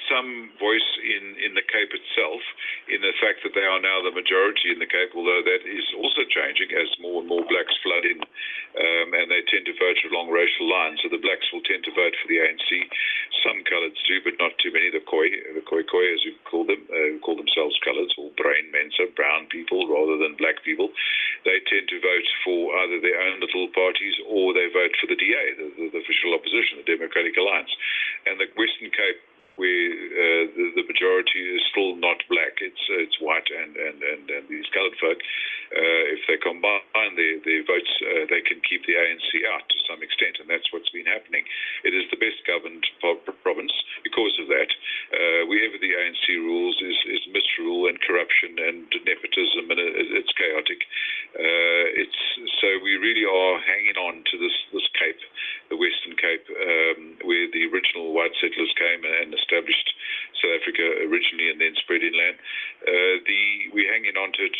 S4: some voice in the Cape itself, in the fact that they are now the majority in the Cape, although that is also changing as more and more blacks flood in, and they tend to vote along racial lines. So the blacks will tend to vote for the ANC. Some coloureds do, but not too many. The Khoikhoi, as we call them, call themselves coloureds, or brain mensa, brown people rather than black people. They tend to vote for either their own little parties, or they vote for the DA, the official opposition, the Democratic Alliance. And the Western Cape, where the majority is still not black, it's white and these coloured folk. If they combine their votes, they can keep the ANC out to some extent, and that's what's been happening. It is the best governed province because of that. Wherever the ANC rules is misrule and corruption and nepotism, and it's chaotic. So we really are hanging on to this Cape, the Western Cape, where the original white settlers came and established South Africa originally and then spread inland. We're hanging on to it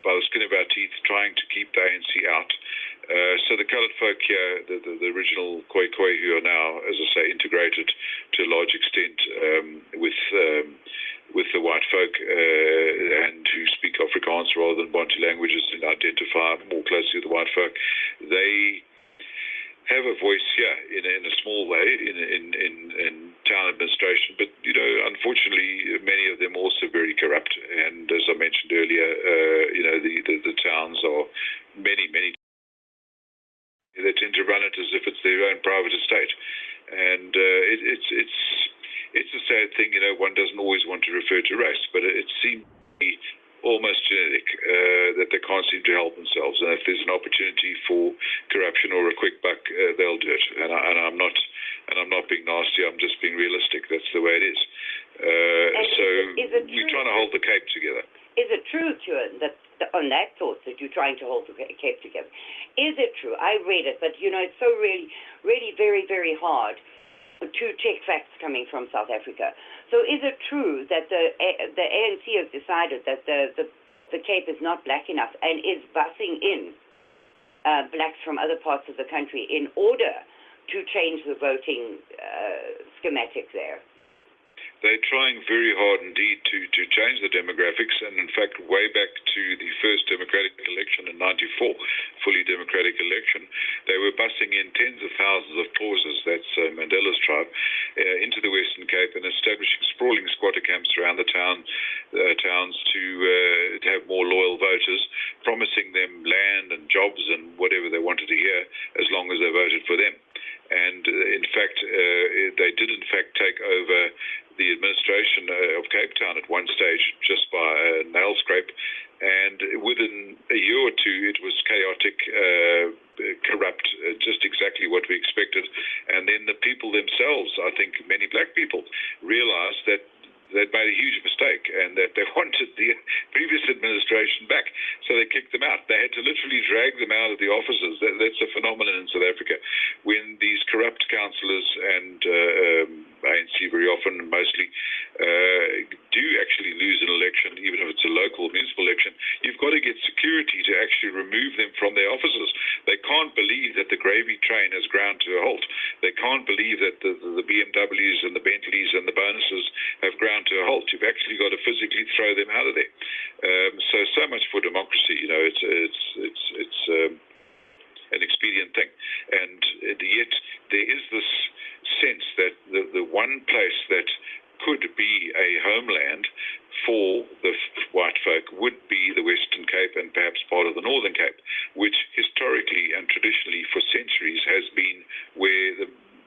S4: by the skin of our teeth, trying to keep the ANC out. So the coloured folk here, the original Khoikhoi, who are now, as I say, integrated to a large extent with the white folk and who speak Afrikaans rather than Bantu languages and identify more closely with the white folk, they have a voice here in a small way in town administration, but unfortunately many of them also very corrupt. And as I mentioned earlier, the towns are many they tend to run it as if it's their own private estate, and it's a sad thing. One doesn't always want to refer to race, but it seems to be almost genetic, that they can't seem to help themselves, and if there's an opportunity for corruption or a quick buck, they'll do it. And I'm not being nasty. I'm just being realistic. That's the way it is. So we're trying to hold the Cape together.
S3: Is it true, Cuan, that on that thought that you're trying to hold the Cape together? Is it true? I read it, but it's so really, really very, very hard to check facts coming from South Africa. So is it true that the ANC has decided that the Cape is not black enough and is busing in blacks from other parts of the country in order to change the voting schematic there?
S4: They're trying very hard indeed to change the demographics, and in fact, way back to the first democratic election in '94, fully democratic election, they were busing in tens of thousands of Xhosas, that's Mandela's tribe, into the Western Cape and establishing sprawling squatter camps around the towns to have more loyal voters, promising them land and jobs and whatever they wanted to hear as long as they voted for them. And in fact, they did in fact take over the administration of Cape Town at one stage just by a nail scrape, and within a year or two it was chaotic, corrupt, just exactly what we expected. And then the people themselves, I think many black people, realized that they'd made a huge mistake and that they wanted the previous administration back, so they kicked them out. They had to literally drag them out of the offices. That's a phenomenon in South Africa. When these corrupt councillors and ANC very often, mostly, do actually lose an election, even if it's a local municipal election, you've got to get security to actually remove them from their offices. They can't believe that the gravy train has ground to a halt. They can't believe that the BMWs and the Bentleys and the bonuses have ground to a halt. You've actually got to physically throw them out of there. So much for democracy. It's an expedient thing, and yet there is this sense that the one place that could be a homeland for the white folk would be the Western Cape and perhaps part of the Northern Cape, which historically and traditionally for centuries has been where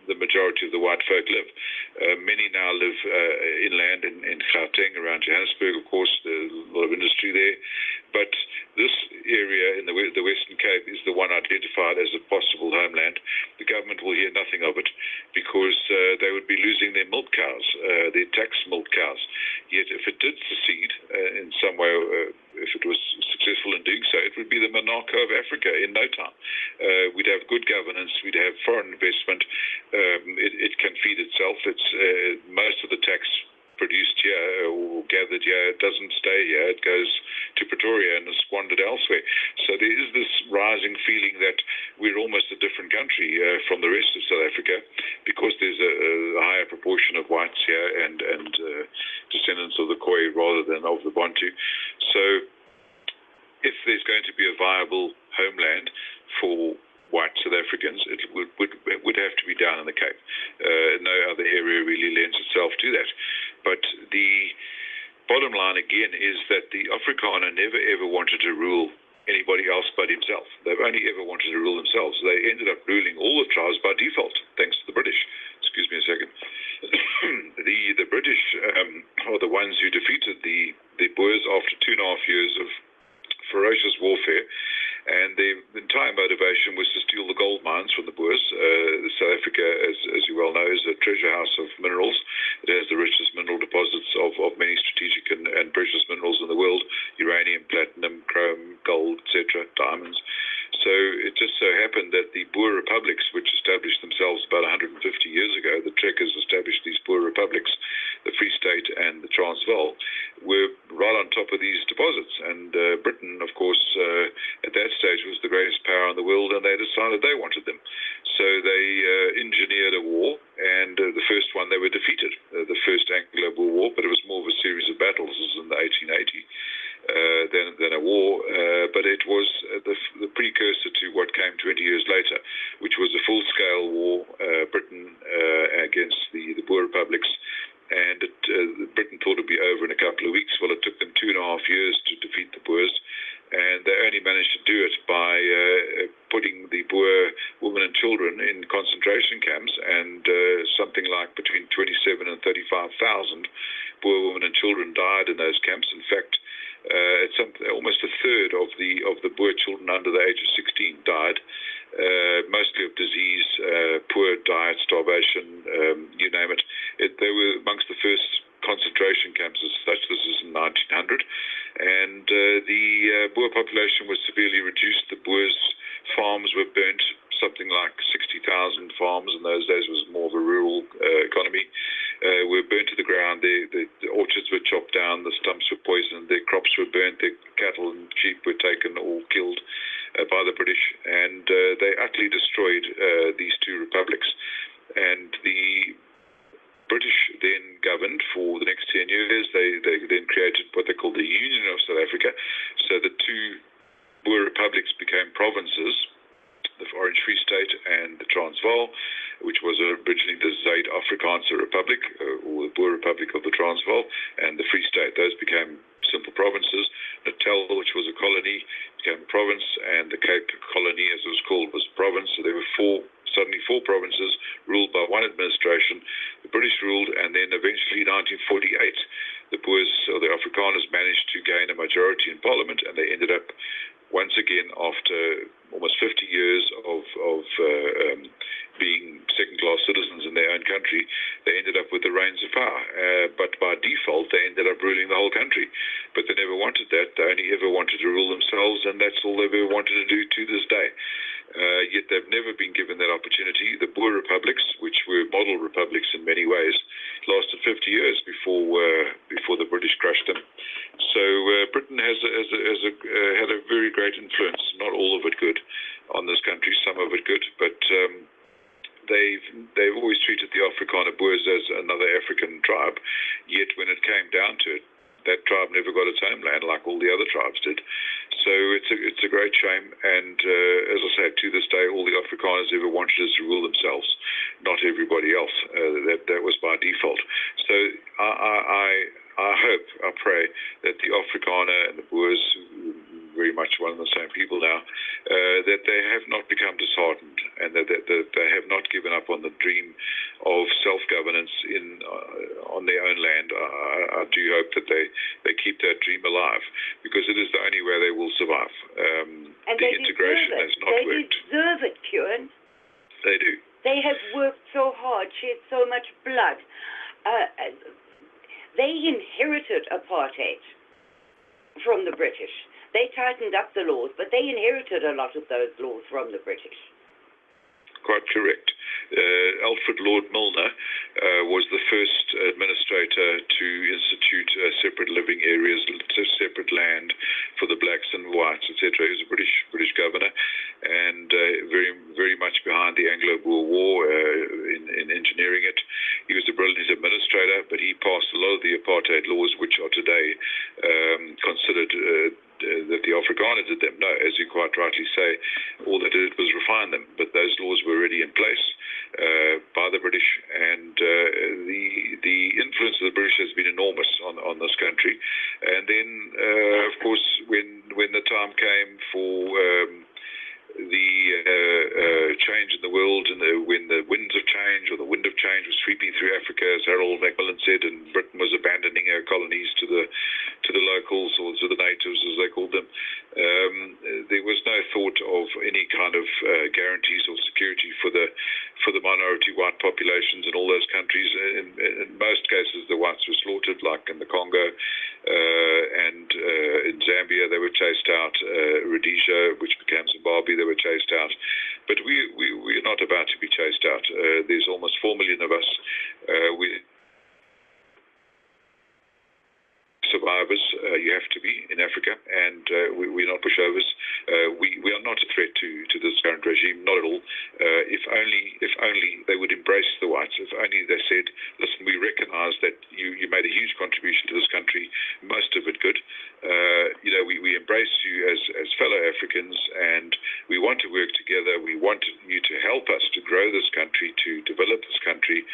S4: the majority of the white folk live. Many now live inland in Gauteng, around Johannesburg, of course. There's a lot of industry there. But this area in the Western Cape is the one identified as a possible homeland. The government will hear nothing of it because they would be losing their milk cows, their tax milk cows. Yet if it did secede in some way, if it was successful in doing so, it would be the Monaco of Africa in no time. We'd have good governance, we'd have foreign investment, it can feed itself. It's most of the tax produced here or gathered here doesn't stay here, it goes to Pretoria and is squandered elsewhere. So there is this rising feeling that we're almost a different country from the rest of South Africa because there's a higher proportion of whites here and descendants of the Khoi rather than of the Bantu. So if there's going to be a viable homeland for white South Africans, it would have to be down in the Cape. No other area really lends itself to that. But the bottom line again is that the Afrikaner never ever wanted to rule anybody else but himself. They've only ever wanted to rule themselves. They ended up ruling all the tribes by default, thanks to the British. Excuse me a second. The British are the ones who defeated the Boers after 2.5 years of ferocious warfare, and their entire motivation was to steal the gold mines from the Boers. South Africa, as you well know, is a treasure house of minerals. It has the richest mineral deposits of many strategic and precious minerals in the world: uranium, platinum, chrome, gold, etc., diamonds. So it just so happened that the Boer republics, which established themselves about 150 years ago, the trekkers established these Boer republics, the Free State and the Transvaal, were right on top of these deposits. And Britain, of course, at that stage was the greatest power in the world, and they decided they wanted them. So they engineered a war, and the first one they were defeated, the first Anglo-Boer War, but it was more of a series of battles. This was in the 1880. Than a war, but it was the precursor to what came 20 years later, which was a full-scale war, Britain against the Boer republics, and Britain thought it would be over in a couple of weeks. Well, it took them 2.5 years to defeat the Boers, and they only managed to do it by putting the Boer women and children in concentration camps, and something like between 27 and 35,000 Boer women and children died in those camps. In fact, it's almost a third of the Boer children under the age of 16 died, mostly of disease, poor diet, starvation, you name it. They were amongst the first concentration camps as such. This is in 1900, and the Boer population was severely reduced. The Boers' farms were burnt. Something like 60,000 farms in those days, was more of a rural economy, were burnt to the ground. The orchards were chopped down, the stumps were poisoned, their crops were burnt, their cattle and sheep were taken or killed by the British, and they utterly destroyed these two republics. And the British then governed for the next 10 years. They then created what they called the Union of South Africa. So the two Boer republics became provinces, the Orange Free State and the Transvaal, which was originally the Zuid-Afrikaanse Republic, or the Boer Republic of the Transvaal, and the Free State. Those became simple provinces. Natal, which was a colony, became a province, and the Cape Colony, as it was called, was a province. So there were suddenly four provinces ruled by one administration. The British ruled, and then eventually in 1948, the Boers, or the Afrikaners, managed to gain a majority in Parliament, and they ended up once again, after almost 50 years of being second-class citizens in their own country, they ended up with the reins of power. But by default, they ended up ruling the whole country. But they never wanted that. They only ever wanted to rule themselves, and that's all they've ever wanted to do to this day. Yet they've never been given that opportunity. The Boer republics, which were model republics in many ways, lasted 50 years before the British crushed them. So Britain has had a very great influence, not all of it good, on this country, some of it good, but they've always treated the Afrikaner Boers as another African tribe, yet when it came down to it, that tribe never got its homeland like all the other tribes did. So it's a great shame, and as I say, to this day, all the Afrikaners ever wanted is to rule themselves, not everybody else. That was by default. So I hope, I pray that the Afrikaner and the Boers, very much one and the same people now, that they have not become disheartened, and that they have not given up on the dream of self-governance on their own land. I do hope that they keep that dream alive, because it is the only way they will survive.
S3: And
S4: the integration has not worked.
S3: They deserve it, Cuan.
S4: They do.
S3: They have worked so hard, shed so much blood. They inherited apartheid from the British. They tightened up the laws, but they inherited a lot of those laws from the British.
S4: Quite correct. Alfred Lord Milner was the first administrator to institute separate living areas, separate land for the blacks and whites, etc. He was a British governor, and very, very much behind the Anglo-Boer War in engineering it. He was a brilliant administrator, but he passed a lot of the apartheid laws, which are today considered that the Afrikaners did them. No, as you quite rightly say, all they did was refine them, but those laws were already in place by the British, and the influence of the British has been enormous on this country. And then, of course, when the time came for the change in the world, and when the winds of change, or the wind of change, was sweeping through Africa, as Harold Macmillan said, and Britain was abandoning her colonies to the locals, or to the natives, as they called them, there was no thought of any kind of guarantees or security for the minority white populations in all those countries. In most cases, the whites were slaughtered, like in the Congo, and in Zambia they were chased out. Rhodesia, which became Zimbabwe, they were chased out. But we're not about to be chased out. There's almost 4 million of us. Survivors, you have to be in Africa, and we're not pushovers. We are not a threat to this current regime, not at all. If only they would embrace the whites. If only they said, listen, we recognize that you made a huge contribution to this country, most of it good. We embrace you as fellow Africans, and we want to work together. We want you to help us to grow this country, to develop this country.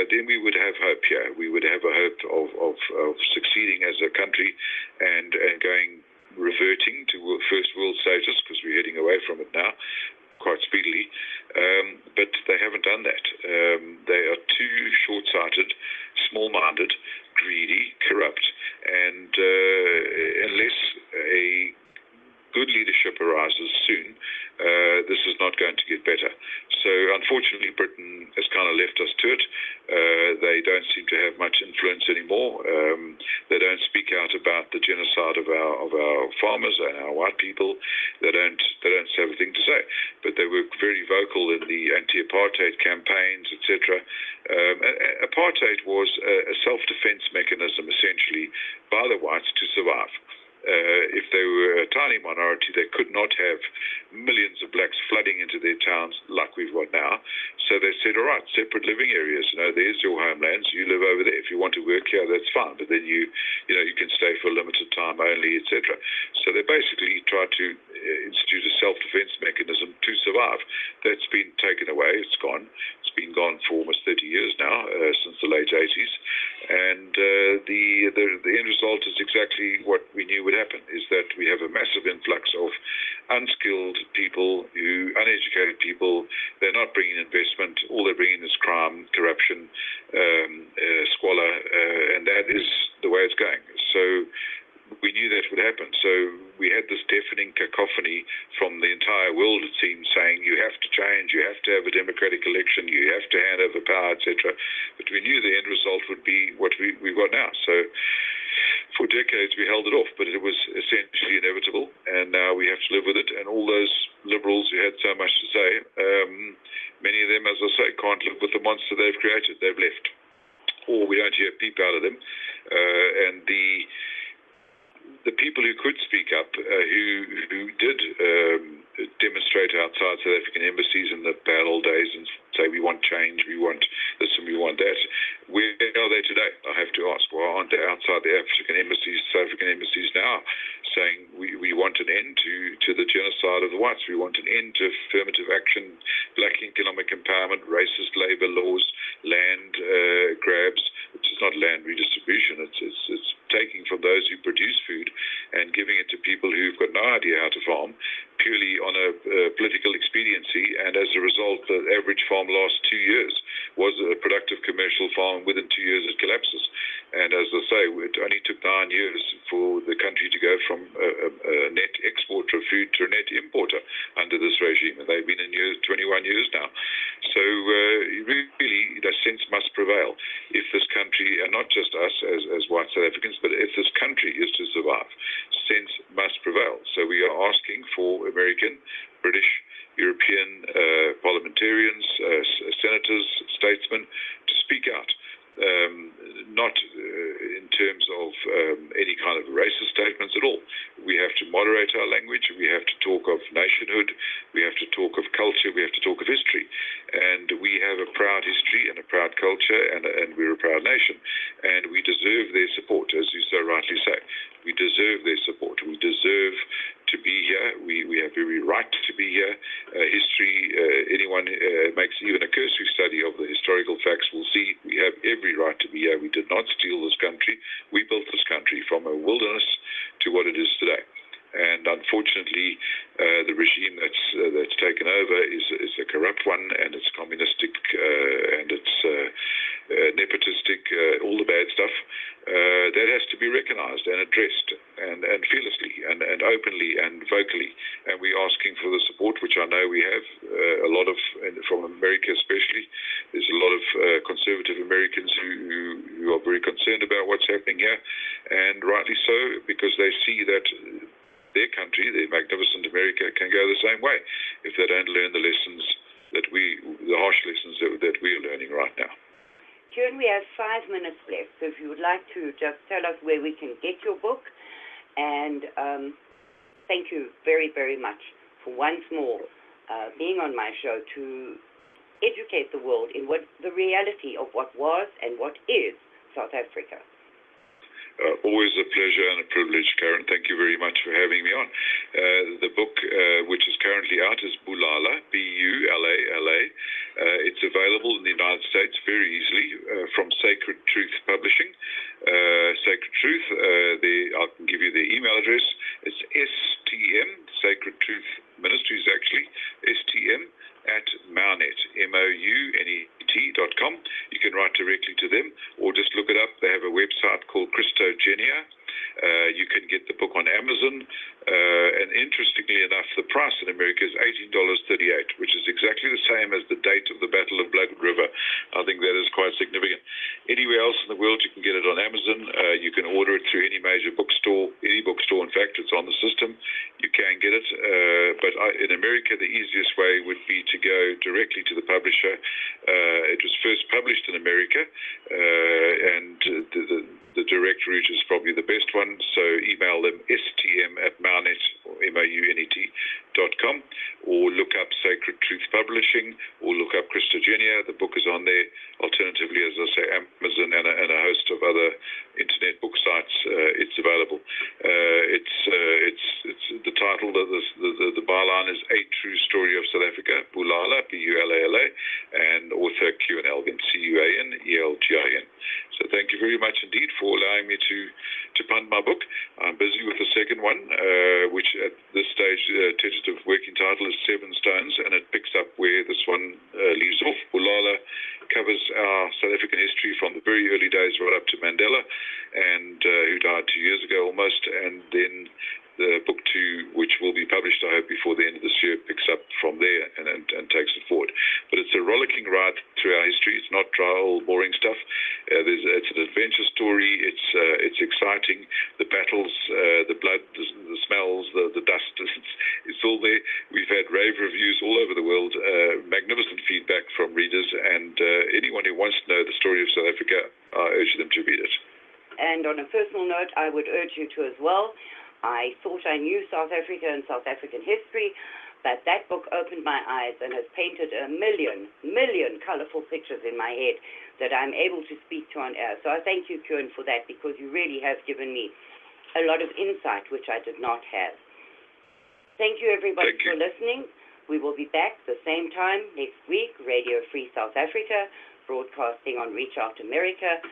S4: Then we would have hope here. We would have a hope of succeeding as a country and reverting to first world status, because we're heading away from it now quite speedily. But they haven't done that. They are too short-sighted, small-minded, greedy, corrupt, and unless a good leadership arises soon, this is not going to get better. So unfortunately, Britain has kind of left us to it. They don't seem to have much influence anymore. They don't speak out about the genocide of our farmers and our white people. They don't have a thing to say. But they were very vocal in the anti-apartheid campaigns, etc. Apartheid was a self-defense mechanism, essentially, by the whites to survive. If they were a tiny minority, they could not have millions of blacks flooding into their towns like we've got now. So they said, all right, separate living areas. There's your homelands. You live over there. If you want to work here, that's fine. But then you can stay for a limited time only, etc. So they basically tried to institute a self-defense mechanism to survive. That's been taken away. It's gone. It's been gone for almost 30 years now, since the late 80s. And the end result is exactly what we knew would happen, is that we have a massive influx of unskilled people, uneducated people. They're not bringing investment. All they're bringing is crime, corruption, squalor, and that is the way it's going. So we knew that would happen. So we had this deafening cacophony from the entire world, it seems, saying you have to change, you have to have a democratic election, you have to hand over power, etc. But we knew the end result would be what we've got now. So for decades we held it off, but it was essentially inevitable, and now we have to live with it. And all those liberals who had so much to say, many of them, as I say, can't live with the monster they've created. They've left, or we don't hear a peep out of them. And the people who could speak up, who did demonstrate outside South African embassies in the bad old days and say we want change, we want this and we want that, where are they today? I have to ask. Why aren't they outside the South African embassies now, saying we want an end to the genocide of the whites, we want an end to affirmative action, black economic empowerment, racist labour laws, land grabs, which is not land redistribution, it's taking from those who produce food and giving it to people who've got no idea how to farm, purely on a political expediency, and as a result, the average farm last 2 years was a productive commercial farm. Within 2 years, it collapses. And as I say, it only took 9 years for the country to go from a net exporter of food to a net importer under this regime. And they've been in 21 years now. So really, the sense must prevail if this country, and not just us as white South Africans, but if this country is to survive, sense must prevail. So we are asking for American, British, European parliamentarians, senators, statesmen to speak out. Not in terms of any kind of racist statements at all. We have to moderate our language. We have to talk of nationhood. We have to talk of culture. We have to talk of history. And we have a proud history and a proud culture, and we're a proud nation. And we deserve their support, as you so rightly say. We deserve their support. We deserve to be here. We have every right to be here. History, anyone makes even a cursory study of the historical facts will see we have every right to be here. We did not steal this country. We built this country from a wilderness to what it is today. And unfortunately, the regime that's taken over is a corrupt one, and it's communistic, and it's nepotistic, all the bad stuff. That has to be recognized and addressed, and fearlessly, and openly, and vocally. And we're asking for the support, which I know we have a lot of, from America especially. There's a lot of conservative Americans who are very concerned about what's happening here, and rightly so, because they see that their country, their magnificent America, can go the same way if they don't learn the lessons the harsh lessons that we are learning right now.
S3: Cuan, we have 5 minutes left, so if you would like to just tell us where we can get your book, and thank you very, very much for once more being on my show to educate the world in what the reality of what was and what is South Africa.
S4: Always a pleasure and a privilege, Karin. Thank you very much for having me on. The book, which is currently out, is Bulala, B-U-L-A-L-A. It's available in the United States very easily from Sacred Truth Publishing. Sacred Truth, I can give you the email address. It's STM, Sacred Truth Ministries, actually, STM at Mounet, MOUNET.com. You can write directly to them, or just look it up. They have a website called Christogenia. You can get the book on Amazon, and interestingly enough, the price in America is $18.38, which is exactly the same as the date of the Battle of Blood River. I think that is quite significant. Anywhere else in the world, you can get it on Amazon. You can order it through any major bookstore, any bookstore. In fact, it's on the system. You can get it, but in America, the easiest way would be to go directly to the publisher. It was first published in America, and the direct route is probably the best one, so email them stm@mounet, or MOUNET.com, or look up Sacred Truth Publishing, or look up Christogenia. The book is on there. Alternatively, as I say, Amazon and a host of other internet book sites, it's available. It's the title, the byline is A True Story of South Africa, Bulala, B-U-L-A-L-A, and author Cuan Elgin, C-U-A-N-E-L-G-I-N. So thank you very much indeed for allowing me to punt my book. I'm busy with the second one, which at this stage, tentative working title is 7 Stones, and it picks up where this one leaves off. Bulala covers our South African history from the very early days right up to Mandela, and who died 2 years ago almost, and then the book 2, which will be published, I hope, before the end of this year, picks up from there and takes it forward. But it's a rollicking ride through our history. It's not dry, old, boring stuff. It's an adventure story. It's exciting. The battles, the blood, the smells, the dust, it's all there. We've had rave reviews all over the world, magnificent feedback from readers, and anyone who wants to know the story of South Africa, I urge them to read it.
S3: And on a personal note, I would urge you to as well. I thought I knew South Africa and South African history, but that book opened my eyes and has painted a million colorful pictures in my head that I'm able to speak to on air. So I thank you, Cuan, for that, because you really have given me a lot of insight, which I did not have. Thank you, everybody, for listening. We will be back the same time next week, Radio Free South Africa, broadcasting on Reach Out America,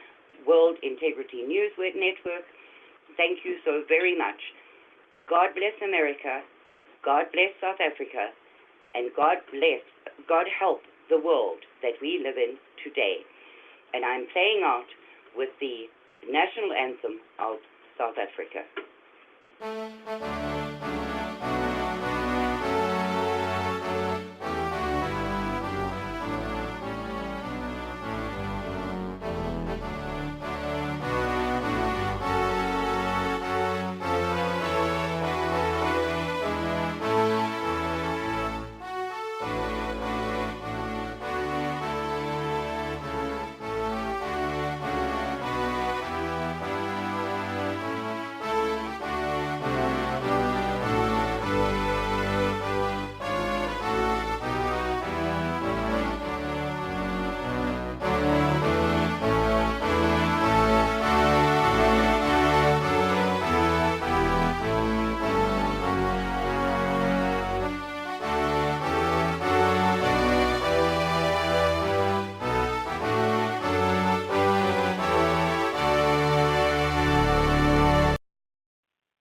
S3: World Integrity News Network. Thank you so very much. God bless America. God bless South Africa, and God help the world that we live in today. And I'm playing out with the national anthem of South Africa.